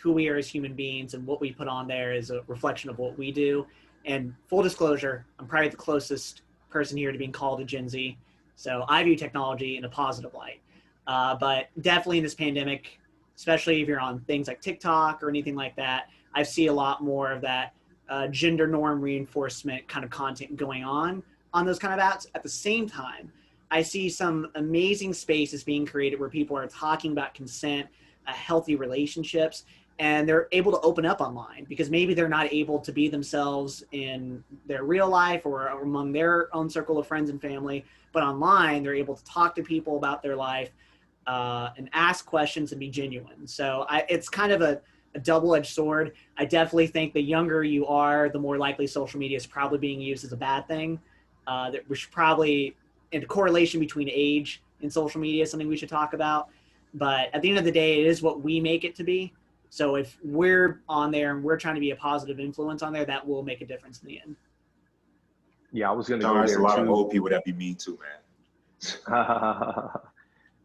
who we are as human beings, and what we put on there is a reflection of what we do. And full disclosure, I'm probably the closest person here to being called a Gen Z. So I view technology in a positive light. But definitely in this pandemic, especially if you're on things like TikTok or anything like that, I see a lot more of that gender norm reinforcement kind of content going on those kind of apps. At the same time, I see some amazing spaces being created where people are talking about consent, healthy relationships, and they're able to open up online because maybe they're not able to be themselves in their real life or among their own circle of friends and family, but online they're able to talk to people about their life and ask questions and be genuine. So it's kind of a double-edged sword. I definitely think the younger you are, the more likely social media is probably being used as a bad thing. That we should probably, and a correlation between age and social media is something we should talk about. But at the end of the day, it is what we make it to be. So if we're on there and we're trying to be a positive influence on there, that will make a difference in the end. Yeah, I was going to No, go there's there a lot too. of old people that be mean too, man.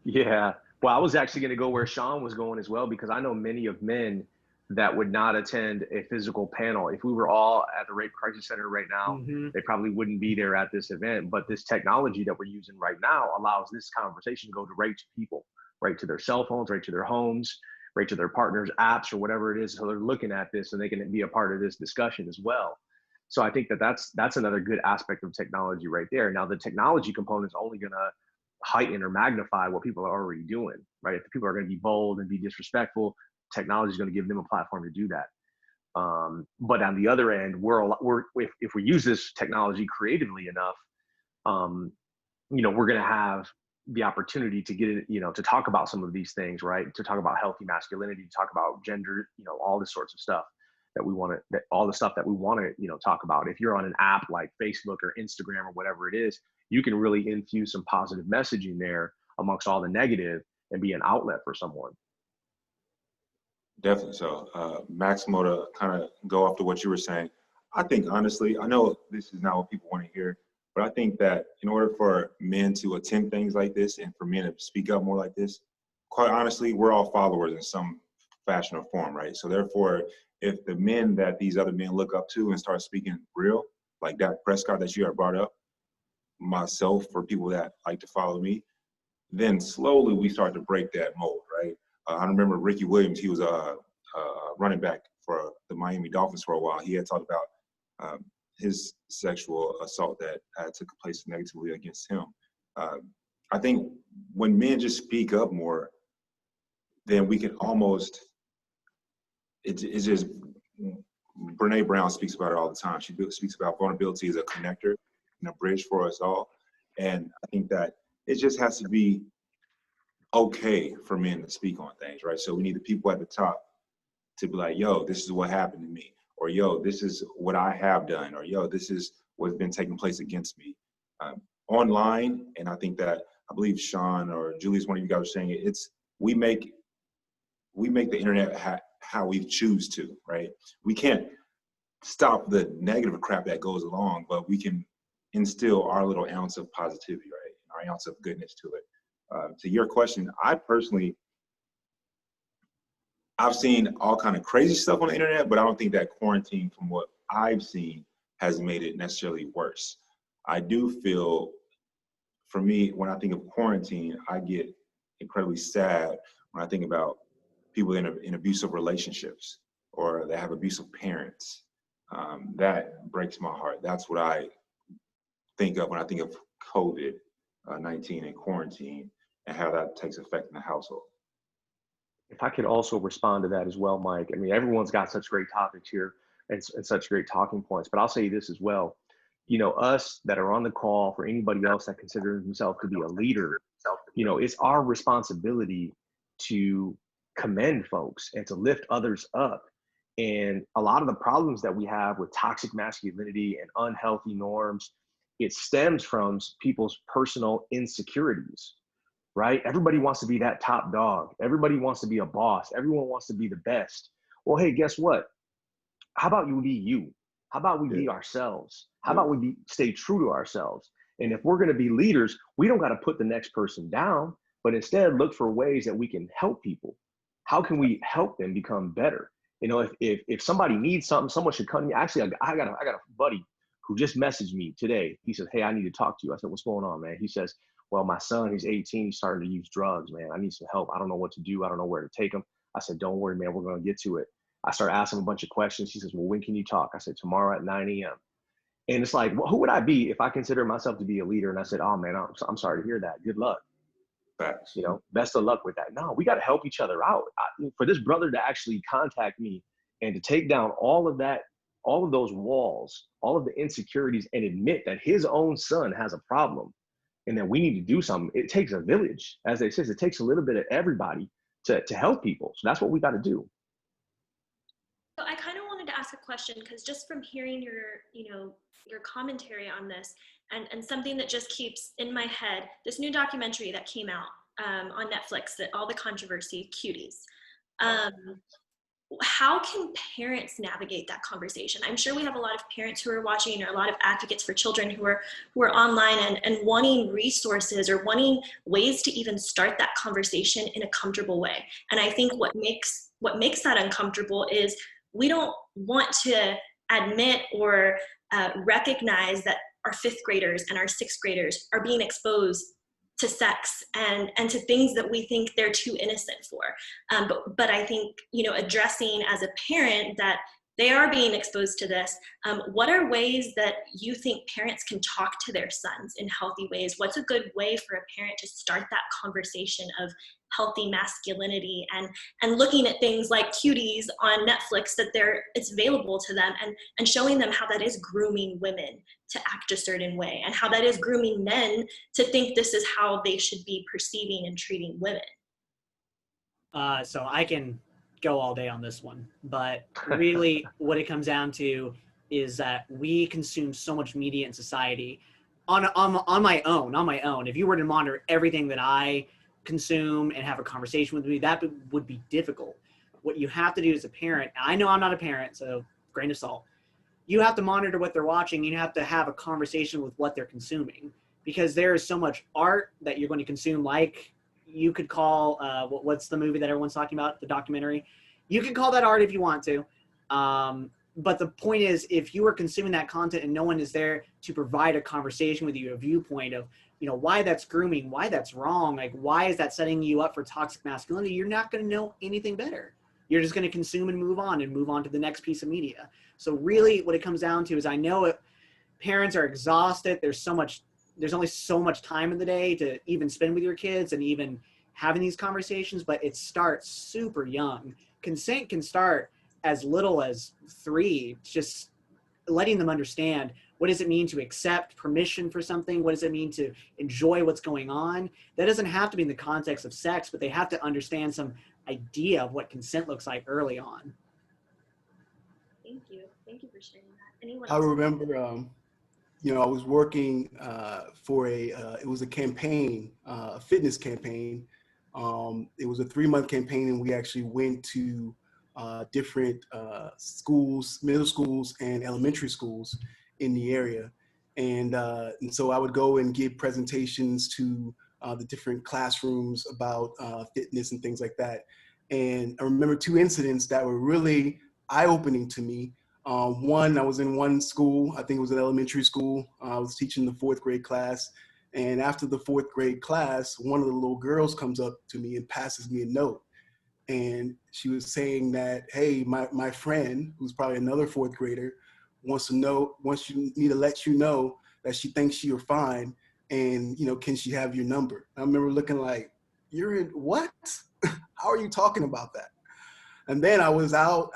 Yeah. Well, I was actually going to go where Sean was going as well, because I know many of men that would not attend a physical panel. If we were all at the Rape Crisis Center right now, they probably wouldn't be there at this event. But this technology that we're using right now allows this conversation to go right to people, right to their cell phones, right to their homes, right to their partners' apps or whatever it is. So they're looking at this and they can be a part of this discussion as well. So I think that that's another good aspect of technology right there. Now, the technology component is only going to heighten or magnify what people are already doing, right? If people are going to be bold and be disrespectful, technology is going to give them a platform to do that. But on the other end, if we use this technology creatively enough, we're going to have the opportunity to get it, to talk about some of these things, right? To talk about healthy masculinity, to talk about gender, all this sorts of stuff that we want to, all the stuff that we want to, talk about. If you're on an app like Facebook or Instagram or whatever it is, you can really infuse some positive messaging there amongst all the negative and be an outlet for someone. Definitely. So, Maximo, to kind of go off to what you were saying, I think honestly, I know this is not what people want to hear, but I think that in order for men to attend things like this and for men to speak up more like this, quite honestly, we're all followers in some fashion or form, right? So therefore, if the men that these other men look up to and start speaking real, like Dak Prescott that you have brought up, myself, for people that like to follow me, then slowly we start to break that mold, right? I remember Ricky Williams, he was a running back for the Miami Dolphins for a while. He had talked about his sexual assault that took place negatively against him. I think when men just speak up more, then we can almost, it's just, Brene Brown speaks about it all the time. She speaks about vulnerability as a connector and a bridge for us all. And I think that it just has to be okay for men to speak on things, right? So we need the people at the top to be like, yo, this is what happened to me, or yo, this is what I have done, or yo, this is what's been taking place against me online. And I think that, I believe Sean or Julius, one of you guys were saying it, it's we make the internet how we choose to, right? We can't stop the negative crap that goes along, but we can instill our little ounce of positivity, right? Our ounce of goodness to it. To your question, I've seen all kind of crazy stuff on the internet, but I don't think that quarantine, from what I've seen, has made it necessarily worse. I do feel, for me, when I think of quarantine, I get incredibly sad when I think about people in abusive relationships or that have abusive parents. That breaks my heart. That's what I think of when I think of COVID-19 and quarantine and how that takes effect in the household. If I could also respond to that as well, Mike. I mean, everyone's got such great topics here and such great talking points, but I'll say this as well. Us that are on the call, for anybody else that considers himself to be a leader, it's our responsibility to commend folks and to lift others up. And a lot of the problems that we have with toxic masculinity and unhealthy norms, it stems from people's personal insecurities, right? Everybody wants to be that top dog. Everybody wants to be a boss. Everyone wants to be the best. Well, hey, guess what? How about you be you? How about we be ourselves? How about we stay true to ourselves? And if we're going to be leaders, we don't got to put the next person down, but instead look for ways that we can help people. How can we help them become better? If somebody needs something, someone should come to me. Actually, I got a buddy who just messaged me today. He says, hey, I need to talk to you. I said, what's going on, man? He says, well, my son, he's 18, he's starting to use drugs, man. I need some help. I don't know what to do. I don't know where to take him. I said, don't worry, man, we're going to get to it. I started asking him a bunch of questions. He says, well, when can you talk? I said, tomorrow at 9 a.m. And it's like, well, who would I be if I consider myself to be a leader? And I said, oh man, I'm sorry to hear that. Good luck. Facts. You know, best of luck with that. No, we got to help each other out. For this brother to actually contact me and to take down all of that, all of those walls, all of the insecurities, and admit that his own son has a problem and that we need to do something. It takes a village. As they say, it takes a little bit of everybody to help people. So that's what we got to do. So I kind of wanted to ask a question, because just from hearing your commentary on this, and something that just keeps in my head, this new documentary that came out on Netflix, that all the controversy, Cuties. How can parents navigate that conversation? I'm sure we have a lot of parents who are watching, or a lot of advocates for children who are online and wanting resources or wanting ways to even start that conversation in a comfortable way. And I think what makes that uncomfortable is we don't want to admit or recognize that our fifth graders and our sixth graders are being exposed to sex and to things that we think they're too innocent for. But I think, addressing as a parent that they are being exposed to this, what are ways that you think parents can talk to their sons in healthy ways? What's a good way for a parent to start that conversation of healthy masculinity and looking at things like Cuties on Netflix, that it's available to them, and showing them how that is grooming women to act a certain way, and how that is grooming men to think this is how they should be perceiving and treating women? So I can go all day on this one, but really what it comes down to is that we consume so much media in society on my own. If you were to monitor everything that I consume and have a conversation with me, that would be difficult. What you have to do as a parent, I know I'm not a parent, so grain of salt, you have to monitor what they're watching. You have to have a conversation with what they're consuming, because there is so much art that you're going to consume. Like, you could call, what's the movie that everyone's talking about, the documentary? You can call that art if you want to. But the point is, if you are consuming that content and no one is there to provide a conversation with you, a viewpoint of, why that's grooming, why that's wrong, like, why is that setting you up for toxic masculinity, you're not going to know anything better. You're just going to consume and move on to the next piece of media. So really what it comes down to is, I know parents are exhausted. There's only so much time in the day to even spend with your kids and even having these conversations, but it starts super young. Consent can start as little as 3, just letting them understand, what does it mean to accept permission for something? What does it mean to enjoy what's going on? That doesn't have to be in the context of sex, but they have to understand some idea of what consent looks like early on. Thank you for sharing that. Anyone I else? remember, I was working for it was a campaign, a fitness campaign. It was a 3-month campaign, and we actually went to different schools, middle schools and elementary schools in the area. And so I would go and give presentations to the different classrooms about fitness and things like that. And I remember 2 incidents that were really eye-opening to me. One, I was in one school, I think it was an elementary school. I was teaching the 4th grade class. And after the 4th grade class, one of the little girls comes up to me and passes me a note. And she was saying that, hey, my friend, who's probably another 4th grader, wants me to let you know that she thinks you're fine. And, can she have your number? I remember looking like, you're in what? How are you talking about that? And then I was out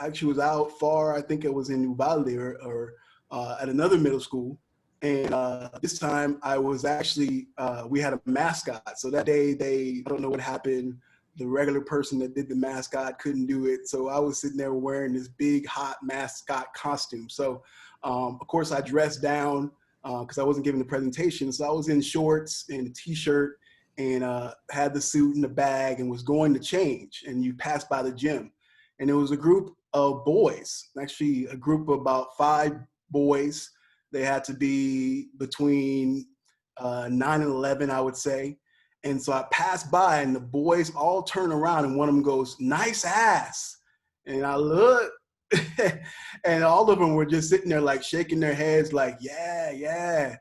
far, I think it was in Uvalde or at another middle school. And this time I was actually, we had a mascot. So that day I don't know what happened. The regular person that did the mascot couldn't do it. So I was sitting there wearing this big hot mascot costume. So of course I dressed down because I wasn't giving the presentation. So I was in shorts and a t-shirt and had the suit and the bag and was going to change. And you pass by the gym. And it was a group of boys, actually a group of about 5 boys. They had to be between 9 and 11, I would say. And so I passed by and the boys all turn around and one of them goes, nice ass. And I look and all of them were just sitting there like shaking their heads like, yeah, yeah.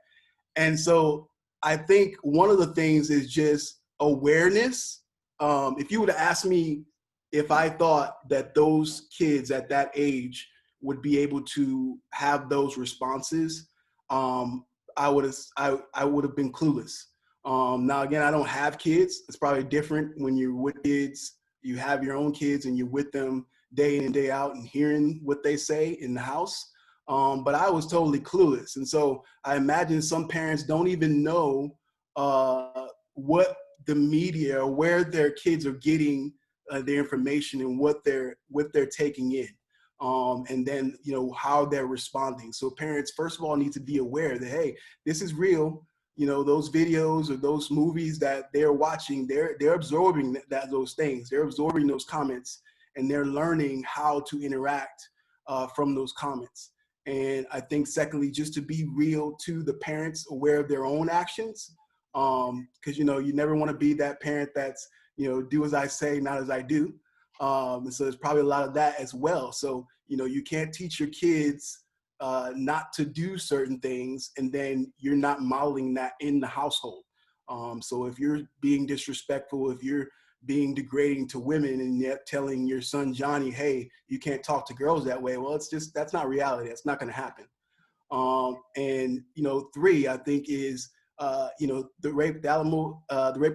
And so I think one of the things is just awareness. If you would have asked me if I thought that those kids at that age would be able to have those responses, I would have been clueless. Now again, I don't have kids. It's probably different when you're with kids. You have your own kids and you're with them day in and day out and hearing what they say in the house. But I was totally clueless. And so I imagine some parents don't even know what the media or where their kids are getting their information and what they're taking in. And then, you know, how they're responding. So parents, first of all, need to be aware that, hey, this is real. You know, those videos or those movies that they're watching, they're absorbing those things. They're absorbing those comments and they're learning how to interact from those comments. And I think secondly, just to be real to the parents, aware of their own actions. Because, you know, you never want to be that parent that's, you know, do as I say, not as I do. And so there's probably a lot of that as well. So, you know, you can't teach your kids not to do certain things and then you're not modeling that in the household. So if you're being disrespectful, if you're being degrading to women and yet telling your son Johnny, hey, you can't talk to girls that way, well, it's just, that's not reality. That's not going to happen. And, you know, three, I think is, you know, the Rape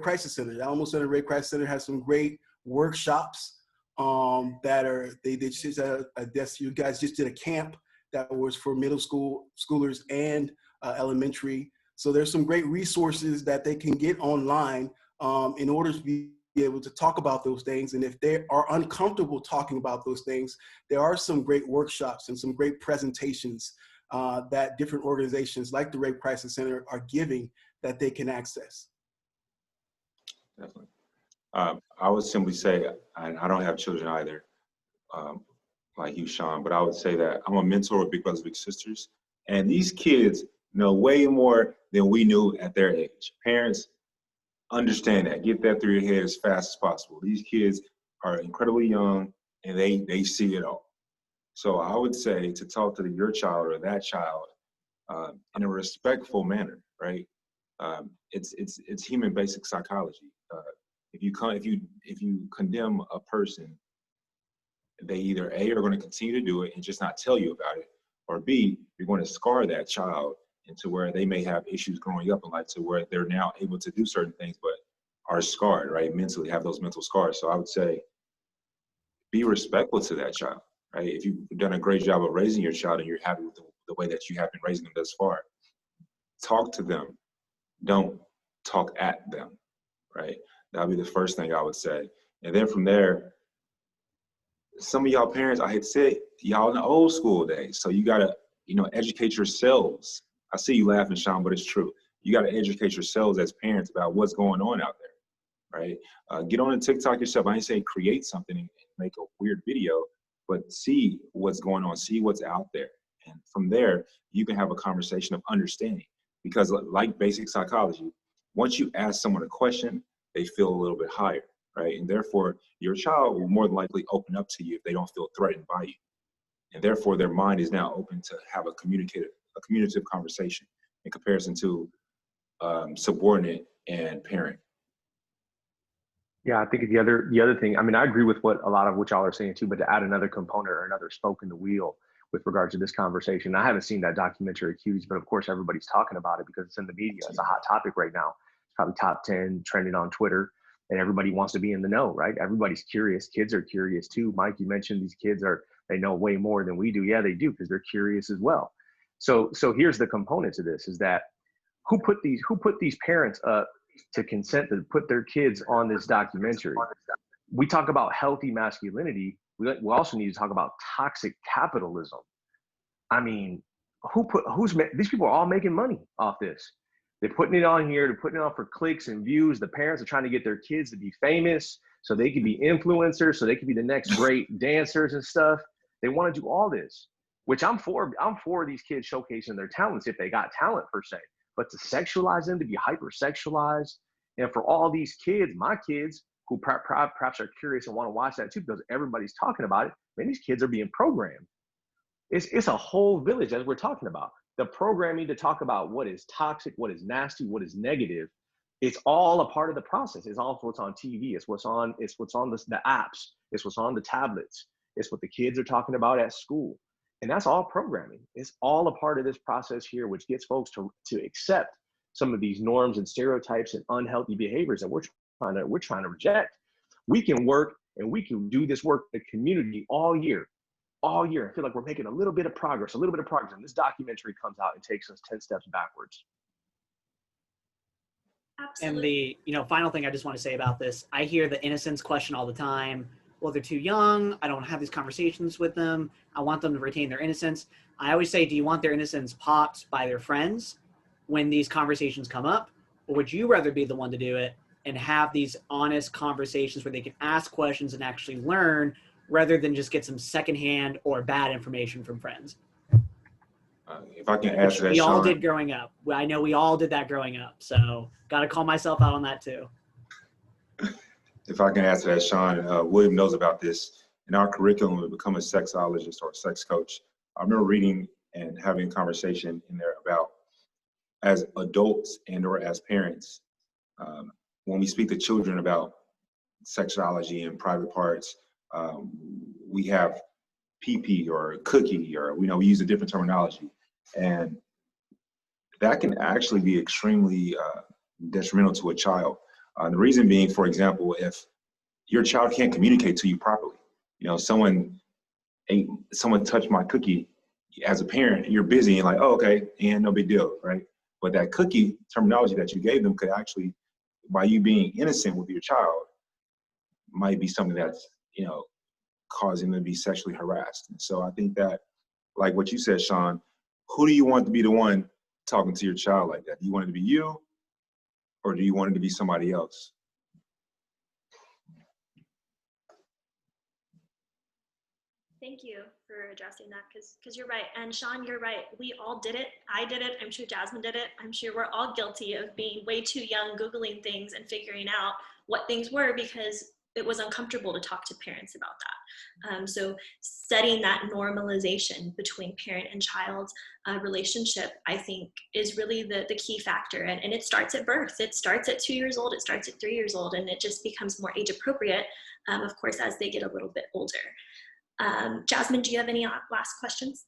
Crisis Center. The Alamo Center Rape Crisis Center has some great workshops that are, they just, I guess you guys just did a camp that was for middle schoolers and elementary. So there's some great resources that they can get online in order to be able to talk about those things. And if they are uncomfortable talking about those things, there are some great workshops and some great presentations that different organizations like the Rape Crisis Center are giving that they can access. Definitely. I would simply say, and I don't have children either, like you, Sean, but I would say that I'm a mentor of Big Brothers Big Sisters, and these kids know way more than we knew at their age. Parents, understand that. Get that through your head as fast as possible. These kids are incredibly young, and they see it all. So I would say to talk to your child or that child in a respectful manner, right? It's human basic psychology. If you condemn a person, they either A, are going to continue to do it and just not tell you about it, or B, you're going to scar that child into where they may have issues growing up in life to where they're now able to do certain things but are scarred, right? Mentally, have those mental scars. So I would say be respectful to that child, right? If you've done a great job of raising your child and you're happy with the way that you have been raising them thus far, talk to them. Don't talk at them, right? That would be the first thing I would say. And then from there, some of y'all parents, I hate to say it, y'all in the old school days. So you gotta, you know, educate yourselves. I see you laughing, Sean, but it's true. You gotta educate yourselves as parents about what's going on out there, right? Get on a TikTok yourself. I ain't saying create something and make a weird video, but see what's going on, see what's out there. And from there, you can have a conversation of understanding. Because like basic psychology, once you ask someone a question, they feel a little bit higher, right? And therefore, your child will more than likely open up to you if they don't feel threatened by you. And therefore, their mind is now open to have a communicative conversation in comparison to subordinate and parent. Yeah, I think the other thing, I mean, I agree with what a lot of what y'all are saying too, but to add another component or another spoke in the wheel with regards to this conversation, I haven't seen that documentary Accused, but of course everybody's talking about it because it's in the media. It's a hot topic right now. It's probably top 10 trending on Twitter, and everybody wants to be in the know, right? Everybody's curious. Kids are curious too. Mike, you mentioned these kids they know way more than we do. Yeah, they do, because they're curious as well. So here's the component to this is that who put these parents up to consent to put their kids on this documentary? We talk about healthy masculinity. We also need to talk about toxic capitalism. I mean, these people are all making money off this. They're putting it on here, they're putting it on for clicks and views. The parents are trying to get their kids to be famous so they can be influencers, so they can be the next great dancers and stuff. They want to do all this, which I'm for these kids showcasing their talents if they got talent per se. But to sexualize them, to be hypersexualized, and for all these kids, my kids, who perhaps are curious and want to watch that too, because everybody's talking about it, man, these kids are being programmed. It's a whole village, as we're talking about. the programming to talk about what is toxic, what is nasty, what is negative, it's all a part of the process. It's all what's on TV. It's what's on the apps. It's what's on the tablets. It's what the kids are talking about at school. And that's all programming. It's all a part of this process here, which gets folks to accept some of these norms and stereotypes and unhealthy behaviors that we're trying to reject. We can work and we can do this work in the community all year. I feel like we're making a little bit of progress. And this documentary comes out and takes us 10 steps backwards. Absolutely. And the final thing I just want to say about this, I hear the innocence question all the time. Well, they're too young. I don't have these conversations with them. I want them to retain their innocence. I always say, do you want their innocence popped by their friends when these conversations come up? Or would you rather be the one to do it and have these honest conversations where they can ask questions and actually learn rather than just get some secondhand or bad information from friends? If I can add to that, we all Sean, did growing up. I know we all did that growing up. So got to call myself out on that too. if I can add to that, Sean, William knows about this. In our curriculum, to become a sexologist or a sex coach, I remember reading and having a conversation in there about, as adults and or as parents, when we speak to children about sexuality and private parts, we have pee-pee or cookie, or we use a different terminology. And that can actually be extremely detrimental to a child. The reason being, for example, if your child can't communicate to you properly, someone touched my cookie, as a parent, you're busy and like, oh, okay, and no big deal, right? But that cookie terminology that you gave them could actually, by you being innocent with your child, might be something that's, causing them to be sexually harassed. And so I think that, like what you said, Sean, who do you want to be the one talking to your child like that? Do you want it to be you, or do you want it to be somebody else? Thank you for addressing that, because you're right. And Sean, you're right. We all did it. I did it. I'm sure Jasmine did it. I'm sure we're all guilty of being way too young, Googling things and figuring out what things were because it was uncomfortable to talk to parents about that. So setting that normalization between parent and child relationship, I think, is really the key factor. And it starts at birth. It starts at 2 years old. It starts at 3 years old. And it just becomes more age appropriate, of course, as they get a little bit older. Jasmine, do you have any last questions?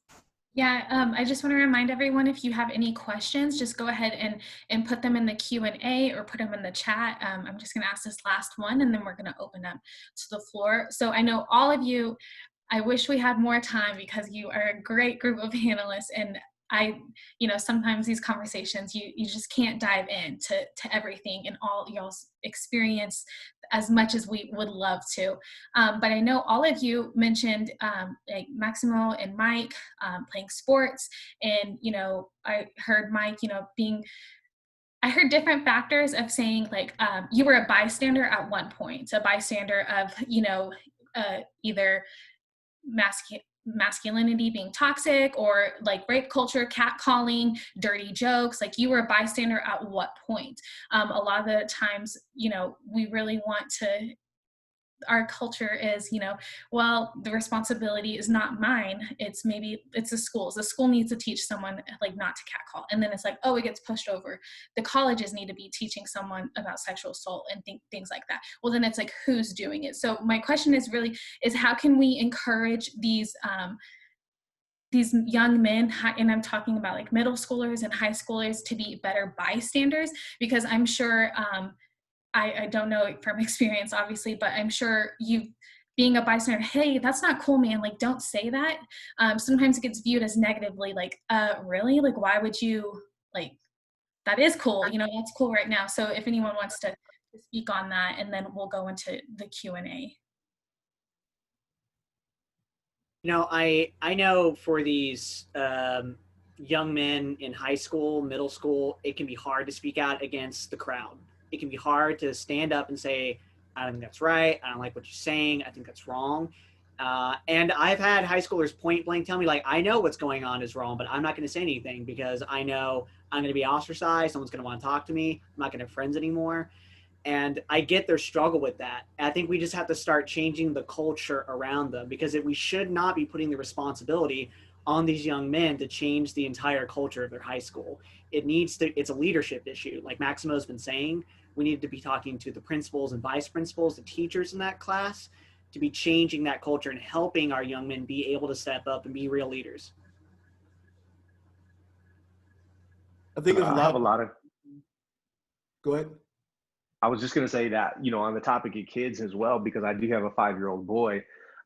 Yeah, I just want to remind everyone, if you have any questions, just go ahead and put them in the Q&A or put them in the chat. I'm just going to ask this last one, and then we're going to open up to the floor. So I know all of you, I wish we had more time because you are a great group of panelists, and sometimes these conversations, you just can't dive into everything and all y'all's experience as much as we would love to. But I know all of you mentioned like Maximo and Mike playing sports, and, I heard Mike, I heard different factors of saying like you were a bystander at one point, a bystander of, either masculinity being toxic or like rape culture, catcalling, dirty jokes. Like, you were a bystander at what point? A lot of the times, we really want to, our culture is, well, the responsibility is not mine. It's the schools. The school needs to teach someone like not to catcall. And then it's like, oh, it gets pushed over. The colleges need to be teaching someone about sexual assault and things like that. Well, then it's like, who's doing it? So my question is how can we encourage these young men, and I'm talking about like middle schoolers and high schoolers, to be better bystanders? Because I'm sure, I don't know from experience, obviously, but I'm sure being a bystander, hey, that's not cool, man. Like, don't say that. Sometimes it gets viewed as negatively, like, really? Like, why would you, like, that is cool. That's cool right now. So if anyone wants to speak on that, and then we'll go into the Q&A. I know for these young men in high school, middle school, it can be hard to speak out against the crowd. It can be hard to stand up and say, I don't think that's right. I don't like what you're saying. I think that's wrong. And I've had high schoolers point blank tell me, like, I know what's going on is wrong, but I'm not going to say anything because I know I'm going to be ostracized. Someone's going to want to talk to me. I'm not going to have friends anymore. And I get their struggle with that. I think we just have to start changing the culture around them, because we should not be putting the responsibility on these young men to change the entire culture of their high school. It's a leadership issue. Like Maximo's been saying, we need to be talking to the principals and vice principals, the teachers in that class, to be changing that culture and helping our young men be able to step up and be real leaders. I think there's I have a lot of. Go ahead. I was just going to say that, on the topic of kids as well, because I do have a 5-year-old boy.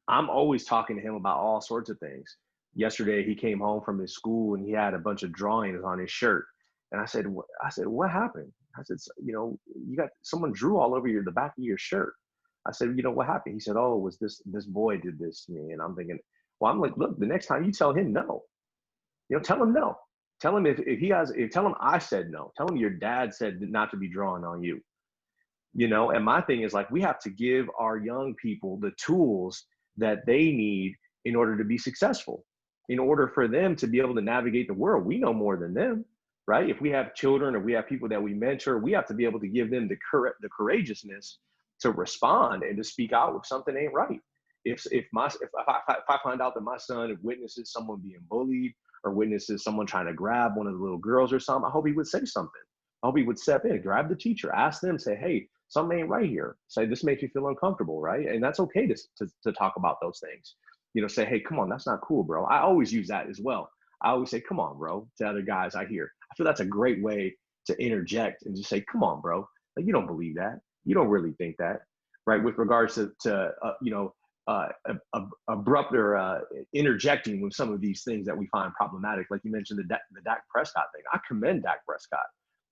I'm always talking to him about all sorts of things. Yesterday, he came home from his school and he had a bunch of drawings on his shirt. And I said, what happened? I said, you got someone drew all over the back of your shirt. I said, what happened? He said, oh, it was this boy did this to me. And I'm thinking, well, I'm like, look, the next time you tell him no, tell him no. Tell him tell him I said no. Tell him your dad said not to be drawing on you. And my thing is, like, we have to give our young people the tools that they need in order to be successful, in order for them to be able to navigate the world. We know more than them, right? If we have children or we have people that we mentor, we have to be able to give them the courageousness to respond and to speak out if something ain't right. If I find out that my son witnesses someone being bullied or witnesses someone trying to grab one of the little girls or something, I hope he would say something. I hope he would step in, grab the teacher, ask them, say, hey, something ain't right here. Say, this makes me feel uncomfortable, right? And that's okay to talk about those things. Say, hey, come on, that's not cool, bro. I always use that as well. I always say, come on, bro, to other guys I hear. I feel that's a great way to interject and just say, come on, bro. Like, you don't believe that. You don't really think that, right? With regards to abrupt or interjecting with some of these things that we find problematic. Like you mentioned, the Dak Prescott thing. I commend Dak Prescott.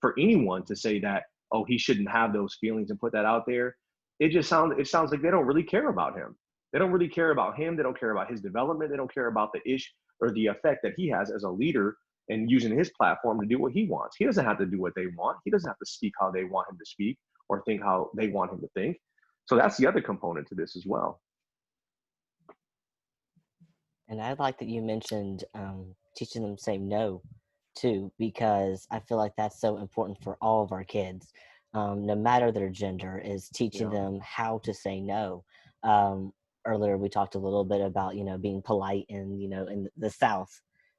For anyone to say that, oh, he shouldn't have those feelings and put that out there, it sounds like they don't really care about him. They don't really care about him. They don't care about his development. They don't care about the issue or the effect that he has as a leader and using his platform to do what he wants. He doesn't have to do what they want. He doesn't have to speak how they want him to speak or think how they want him to think. So that's the other component to this as well. And I like that you mentioned teaching them to say no too, because I feel like that's so important for all of our kids, no matter their gender, is teaching them how to say no. Earlier we talked a little bit about being polite, and in the South,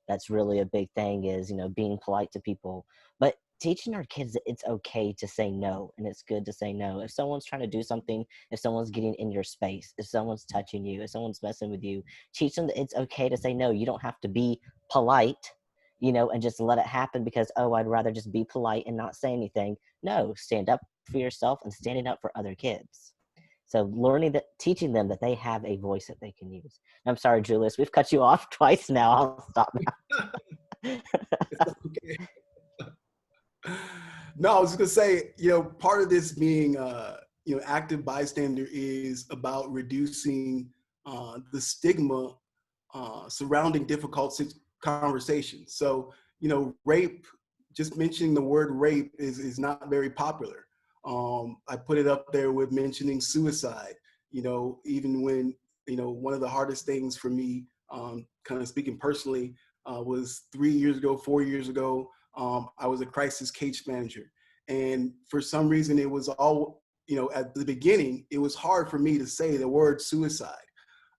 that's really a big thing, is being polite to people. But teaching our kids that it's okay to say no, and it's good to say no. If someone's trying to do something, if someone's getting in your space, if someone's touching you, if someone's messing with you, teach them that it's okay to say no. You don't have to be polite, and just let it happen because, oh, I'd rather just be polite and not say anything. No, stand up for yourself and standing up for other kids. So teaching them that they have a voice that they can use. I'm sorry, Julius, we've cut you off twice now. I'll stop now. Okay. No, I was just gonna say, part of this being, active bystander is about reducing the stigma surrounding difficult conversations. So, rape, just mentioning the word rape is not very popular. I put it up there with mentioning suicide, even when, one of the hardest things for me, kind of speaking personally, was 4 years ago, I was a crisis case manager. And for some reason, it was all, at the beginning, it was hard for me to say the word suicide.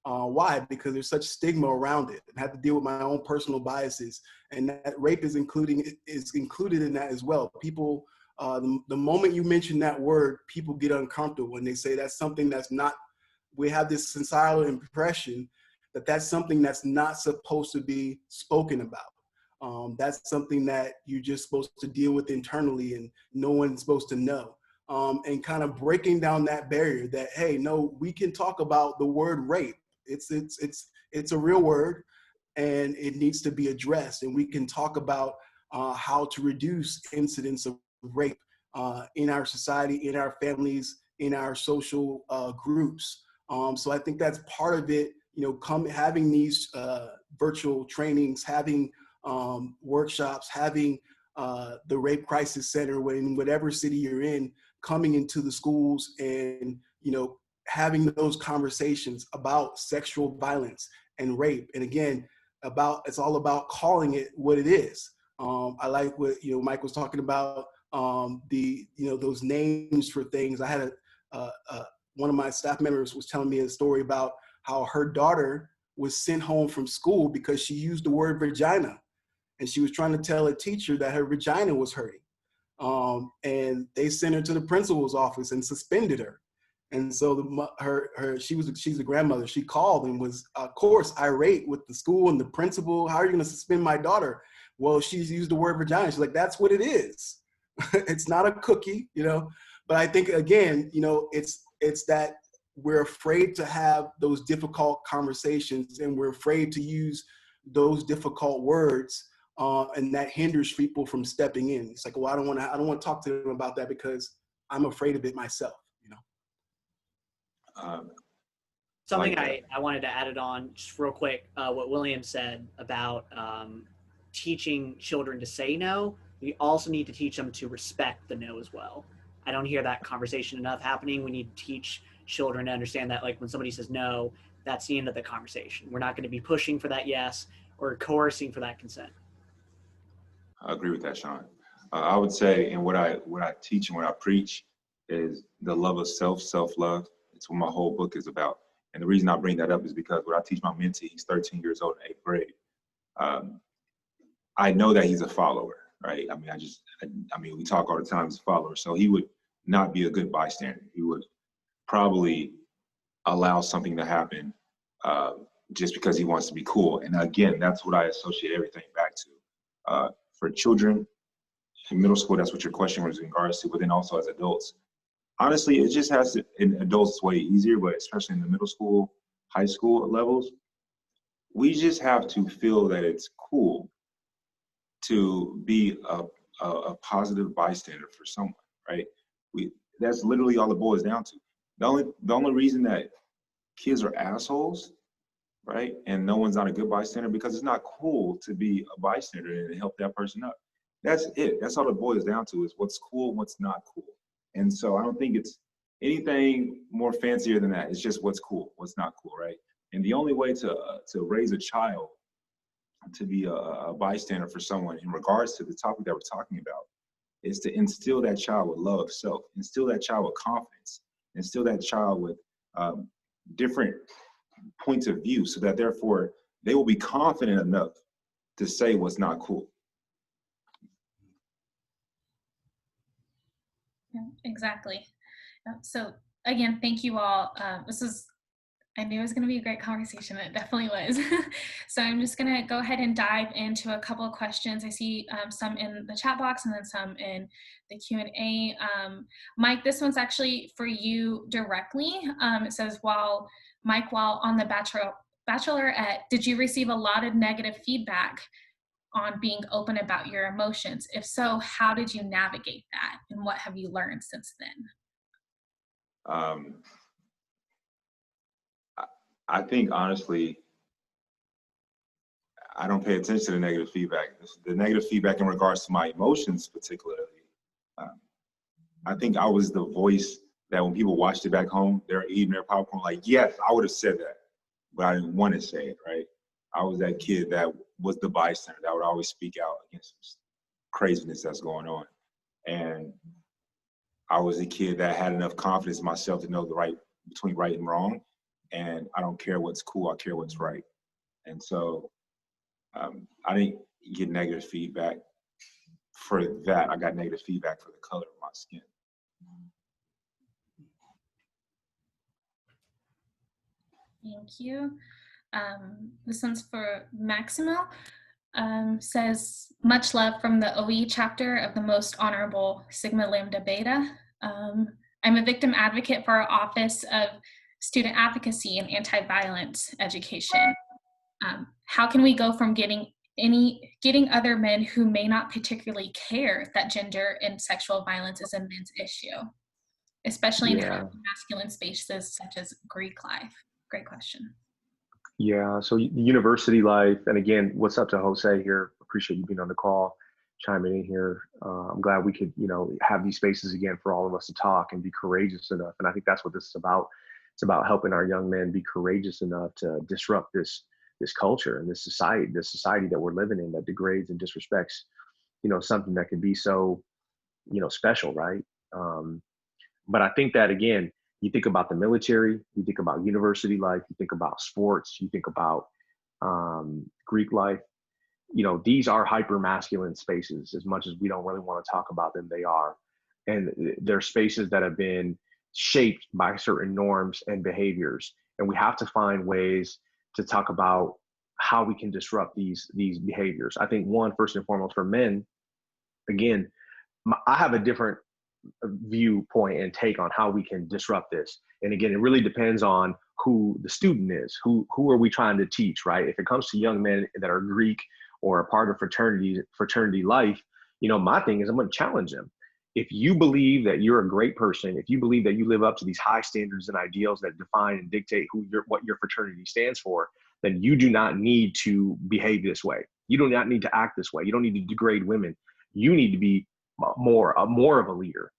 Why? Because there's such stigma around it. I had to deal with my own personal biases, and that rape is included in that as well. People, the moment you mention that word, people get uncomfortable when they say that's something that's not. We have this societal impression that that's something that's not supposed to be spoken about. That's something that you're just supposed to deal with internally, and no one's supposed to know. And kind of breaking down that barrier that, hey, no, we can talk about the word rape. It's a real word, and it needs to be addressed. And we can talk about how to reduce incidents of rape in our society, in our families, in our social groups. So I think that's part of it. Having these virtual trainings, having workshops, having the Rape Crisis Center in whatever city you're in, coming into the schools and, having those conversations about sexual violence and rape. And again, it's all about calling it what it is. I like what, Mike was talking about, those names for things. I had one of my staff members was telling me a story about how her daughter was sent home from school because she used the word vagina, and she was trying to tell a teacher that her vagina was hurting. And they sent her to the principal's office and suspended her. And so she's a grandmother. She called and was, of course, irate with the school and the principal. How are you going to suspend my daughter? Well, she's used the word vagina. She's like, that's what it is. It's not a cookie, you know. But I think, again, you know, it's that we're afraid to have those difficult conversations, and we're afraid to use those difficult words, and that hinders people from stepping in. It's like, well, I don't want to talk to them about that because I'm afraid of it myself, you know. Something I wanted to add it on just real quick, what William said about teaching children to say no. We also need to teach them to respect the no as well. I don't hear that conversation enough happening. We need to teach children to understand that, like, when somebody says no, that's the end of the conversation. We're not going to be pushing for that yes or coercing for that consent. I agree with that, Sean. I would say, and what I teach and what I preach is the love of self, self-love. It's what my whole book is about. And the reason I bring that up is because what I teach my mentee, he's 13 years old in 8th grade. I know that he's a follower, right? I mean, we talk all the time as a follower. So he would not be a good bystander. He would probably allow something to happen just because he wants to be cool. And again, that's what I associate everything back to. For children in middle school, that's what your question was in regards to, but then also as adults. Honestly, it just has to, in adults, it's way easier, but especially in the middle school, high school levels, we just have to feel that it's cool to be a positive bystander for someone, right? That's literally all it boils down to. The only reason that kids are assholes, right, and no one's not a good bystander, because it's not cool to be a bystander and help that person up. That's it. That's all it boils down to, is what's cool, what's not cool. And so I don't think it's anything more fancier than that. It's just what's cool, what's not cool, right? And the only way to raise a child to be a bystander for someone in regards to the topic that we're talking about is to instill that child with love of self, instill that child with confidence, instill that child with different points of view, so that therefore they will be confident enough to say what's not cool. Exactly. So again, thank you all. I knew it was going to be a great conversation. It definitely was. So I'm just going to go ahead and dive into a couple of questions. I see some in the chat box and then some in the Q&A. Mike, this one's actually for you directly. It says, while on the Bachelorette, did you receive a lot of negative feedback on being open about your emotions? If so, how did you navigate that, and what have you learned since then? I think, honestly, I don't pay attention to the negative feedback. The negative feedback in regards to my emotions particularly, I think I was the voice that when people watched it back home, they're eating their popcorn like, yes, I would have said that, but I didn't want to say it, right? I was that kid that was the bystander that would always speak out against craziness that's going on. And I was a kid that had enough confidence in myself to know the right between right and wrong. And I don't care what's cool, I care what's right. And so I didn't get negative feedback for that. I got negative feedback for the color of my skin. Thank you. This one's for Maximo. Says, much love from the OE chapter of the Most Honorable Sigma Lambda Beta. I'm a victim advocate for our Office of Student Advocacy and Anti-Violence Education. How can we go from getting other men who may not particularly care that gender and sexual violence is a men's issue, especially in masculine spaces such as Greek life? Great question. Yeah, so university life, and again, what's up to Jose here? Appreciate you being on the call, chiming in here. I'm glad we could, have these spaces again for all of us to talk and be courageous enough. And I think that's what this is about. It's about helping our young men be courageous enough to disrupt this culture and this society that we're living in that degrades and disrespects, something that can be so, special, right? But I think that, again, You think about the military, you think about university life, you think about sports, you think about Greek life. You know, these are hyper masculine spaces. As much as we don't really want to talk about them, they are. And they're spaces that have been shaped by certain norms and behaviors. And we have to find ways to talk about how we can disrupt these behaviors. I think one, first and foremost, for men, again, I have a different viewpoint and take on how we can disrupt this. And again, it really depends on who the student is, who are we trying to teach, right? If it comes to young men that are Greek or a part of fraternity life, you know, my thing is I'm going to challenge them. If you believe that you're a great person, if you believe that you live up to these high standards and ideals that define and dictate what your fraternity stands for, then you do not need to behave this way. You do not need to act this way. You don't need to degrade women. You need to be more of a leader.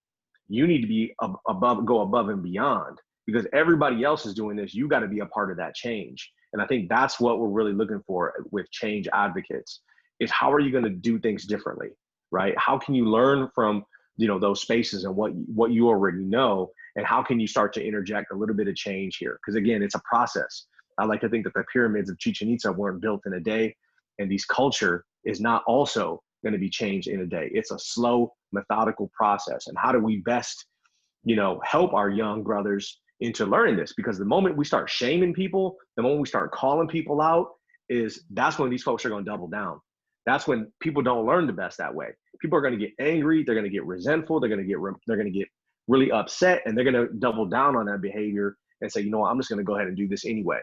You need to be go above and beyond, because everybody else is doing this. You got to be a part of that change. And I think that's what we're really looking for with change advocates, is how are you going to do things differently, right? How can you learn from, you know, those spaces and what you already know, and how can you start to interject a little bit of change here? Because again, it's a process. I like to think that the pyramids of Chichen Itza weren't built in a day, and this culture is not also going to be changed in a day. It's a slow, methodical process. And how do we best, you know, help our young brothers into learning this? Because the moment we start shaming people, the moment we start calling people out, that's when these folks are going to double down. That's when people don't learn the best that way. People are going to get angry. They're going to get resentful. They're going to get really upset, and they're going to double down on that behavior and say, you know what, I'm just going to go ahead and do this anyway.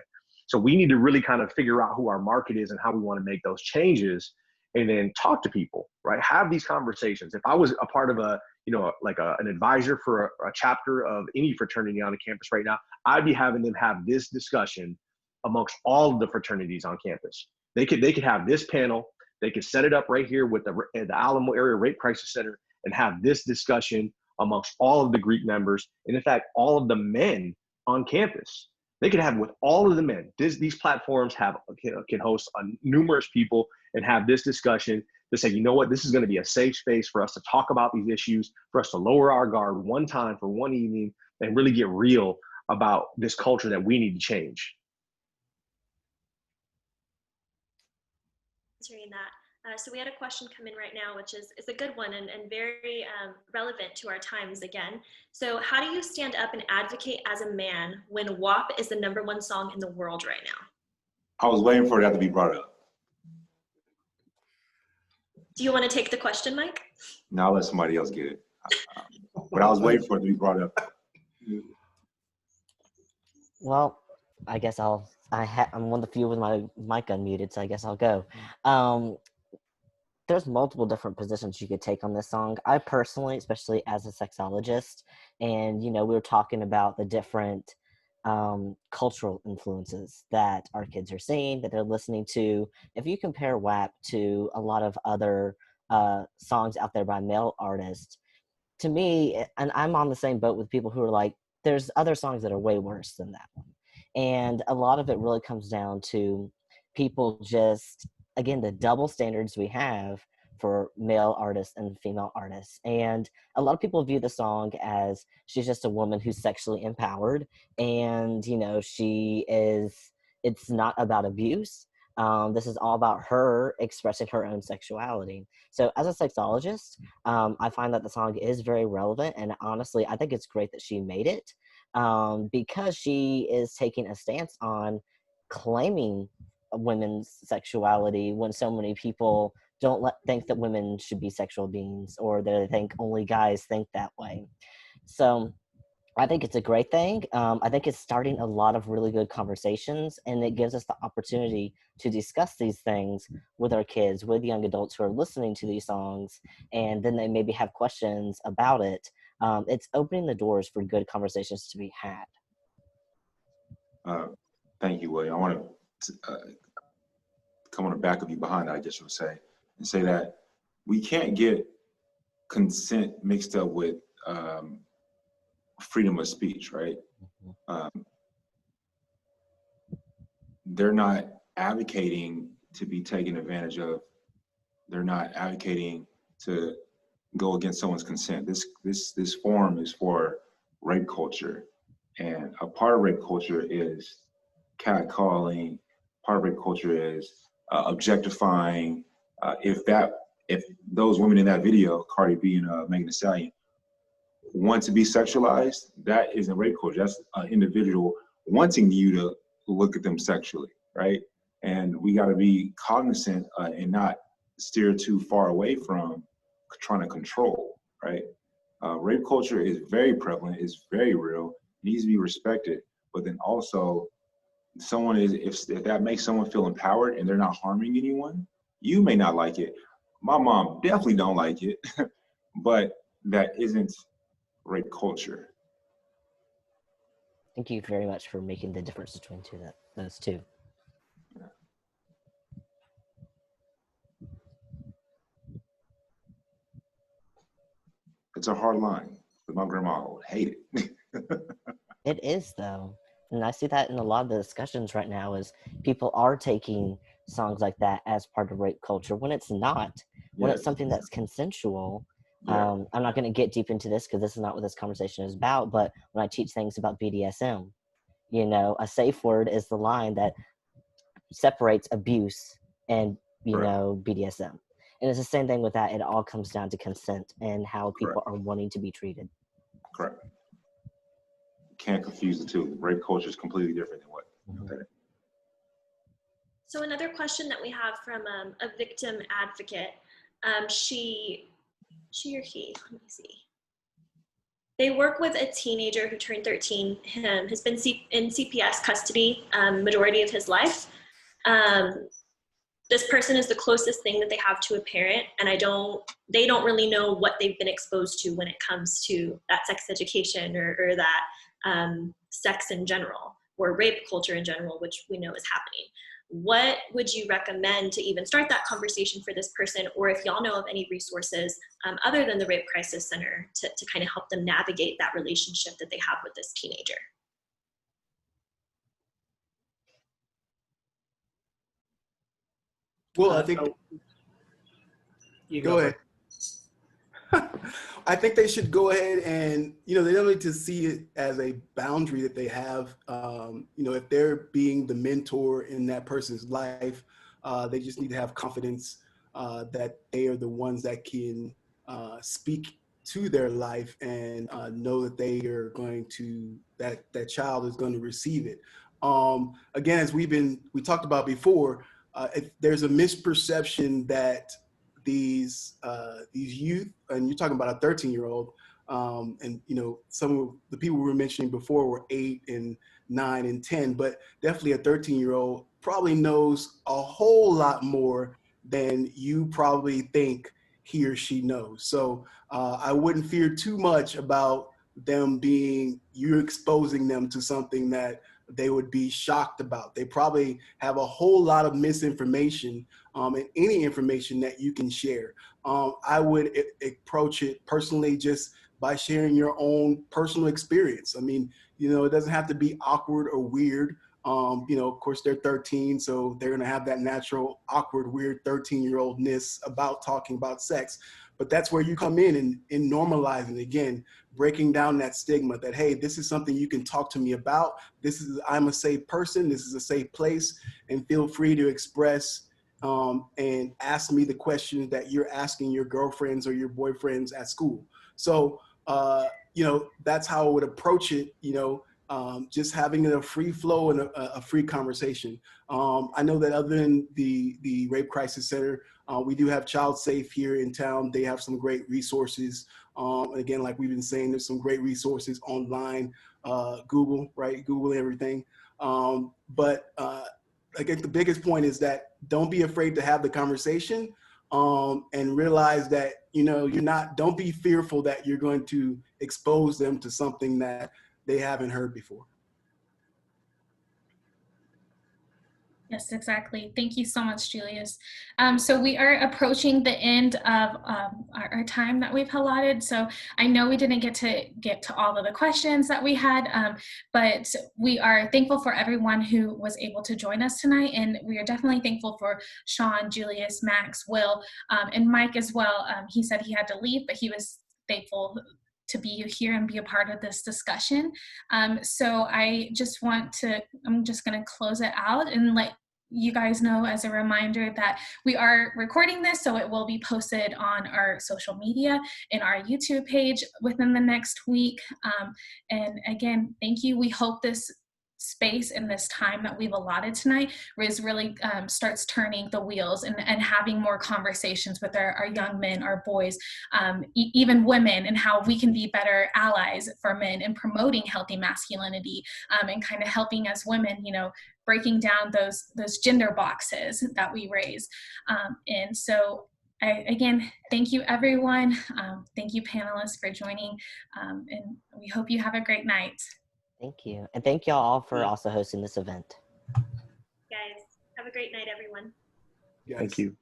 So we need to really kind of figure out who our market is and how we want to make those changes, and then talk to people, right? Have these conversations. If I was a part of an advisor for a chapter of any fraternity on the campus right now, I'd be having them have this discussion amongst all of the fraternities on campus. They could have this panel. They could set it up right here with the Alamo Area Rape Crisis Center and have this discussion amongst all of the Greek members, and in fact, all of the men on campus. They could have with all of the men. These platforms can host numerous people and have this discussion to say, you know what, this is going to be a safe space for us to talk about these issues, for us to lower our guard one time for one evening and really get real about this culture that we need to change. Answering that. So we had a question come in right now, which is a good one and very relevant to our times again. So how do you stand up and advocate as a man when WAP is the #1 song in the world right now? I was waiting for that to be brought up. Do you want to take the question, Mike? Now I'll let somebody else get it. But I was waiting for it to be brought up. Well, I guess I'm one of the few with my mic unmuted, so I guess I'll go. There's multiple different positions you could take on this song. I personally, especially as a sexologist, and, you know, we were talking about the different cultural influences that our kids are seeing, that they're listening to. If you compare WAP to a lot of other songs out there by male artists, to me, and I'm on the same boat with people who are like, there's other songs that are way worse than that one. And a lot of it really comes down to people just, again, the double standards we have for male artists and female artists. And a lot of people view the song as she's just a woman who's sexually empowered. And, you know, it's not about abuse. This is all about her expressing her own sexuality. So as a sexologist, I find that the song is very relevant. And honestly, I think it's great that she made it because she is taking a stance on claiming women's sexuality when so many people don't think that women should be sexual beings, or they think only guys think that way. So I think it's a great thing. I think it's starting a lot of really good conversations, and it gives us the opportunity to discuss these things with our kids, with young adults who are listening to these songs, and then they maybe have questions about it. It's opening the doors for good conversations to be had. Thank you, William. I want to come on the back of you behind that, I guess you would say, and say that we can't get consent mixed up with freedom of speech, right? They're not advocating to be taken advantage of. They're not advocating to go against someone's consent. This forum is for rape culture. And a part of rape culture is catcalling. Part of rape culture is objectifying. If those women in that video, Cardi B and Megan Thee Stallion, want to be sexualized, that isn't rape culture. That's an individual wanting you to look at them sexually, right? And we got to be cognizant and not steer too far away from trying to control, right? Rape culture is very prevalent, it's very real, needs to be respected. But then also, someone is if that makes someone feel empowered and they're not harming anyone, you may not like it. My mom definitely don't like it, but that isn't rape culture. Thank you very much for making the difference between those two. It's a hard line, but my grandma would hate it. It is, though. And I see that in a lot of the discussions right now is people are taking songs like that as part of rape culture when it's not. When it's something that's consensual. I'm not going to get deep into this because this is not what this conversation is about, but when I teach things about BDSM, you know, a safe word is the line that separates abuse and, you know, BDSM. And it's the same thing with that. It all comes down to consent and how people are wanting to be treated. Correct. Can't confuse the two. Rape culture is completely different than what. Okay. So another question that we have from a victim advocate, she or he, let me see. They work with a teenager who turned 13, has been in CPS custody majority of his life. This person is the closest thing that they have to a parent, and they don't really know what they've been exposed to when it comes to that sex education or that sex in general, or rape culture in general, which we know is happening. What would you recommend to even start that conversation for this person, or if y'all know of any resources other than the Rape Crisis Center to kind of help them navigate that relationship that they have with this teenager? Well, I think. You go ahead. I think they should go ahead and, you know, they don't need to see it as a boundary that they have. You know, if they're being the mentor in that person's life, they just need to have confidence that they are the ones that can speak to their life and know that they are going to, that child is going to receive it. Again, as we talked about before, if there's a misperception that these youth, and you're talking about a 13-year-old, and you know, some of the people we were mentioning before were 8 and 9 and 10, but definitely a 13-year-old probably knows a whole lot more than you probably think he or she knows. So I wouldn't fear too much about you exposing them to something that they would be shocked about. They probably have a whole lot of misinformation and any information that you can share. I would approach it personally just by sharing your own personal experience. I mean, you know, it doesn't have to be awkward or weird. You know, of course, they're 13, so they're going to have that natural, awkward, weird 13-year-oldness about talking about sex. But that's where you come in normalizing, again, breaking down that stigma that, hey, this is something you can talk to me about. I'm a safe person. This is a safe place. And feel free to express and ask me the questions that you're asking your girlfriends or your boyfriends at school. So, you know, that's how I would approach it, you know, just having a free flow and a free conversation. I know that other than the Rape Crisis Center, we do have Child Safe here in town. They have some great resources. Again, like we've been saying, there's some great resources online, Google, right? Google everything. But I think the biggest point is that don't be afraid to have the conversation and realize that, you know, don't be fearful that you're going to expose them to something that they haven't heard before. Yes, exactly. Thank you so much, Julius. So we are approaching the end of our time that we've allotted. So I know we didn't get to all of the questions that we had, but we are thankful for everyone who was able to join us tonight. And we are definitely thankful for Sean, Julius, Max, Will, and Mike as well. He said he had to leave, but he was thankful to be here and be a part of this discussion. So I'm just going to close it out and let you guys know as a reminder that we are recording this, so it will be posted on our social media and our YouTube page within the next week. And again, thank you. We hope this space and this time that we've allotted tonight really starts turning the wheels and having more conversations with our young men, our boys, even women, and how we can be better allies for men in promoting healthy masculinity, and kind of helping as women, breaking down those gender boxes that we raise. And so again, thank you everyone. Thank you panelists for joining, and we hope you have a great night. Thank you. And thank y'all all for also hosting this event. Guys, have a great night, everyone. Yes. Thank you.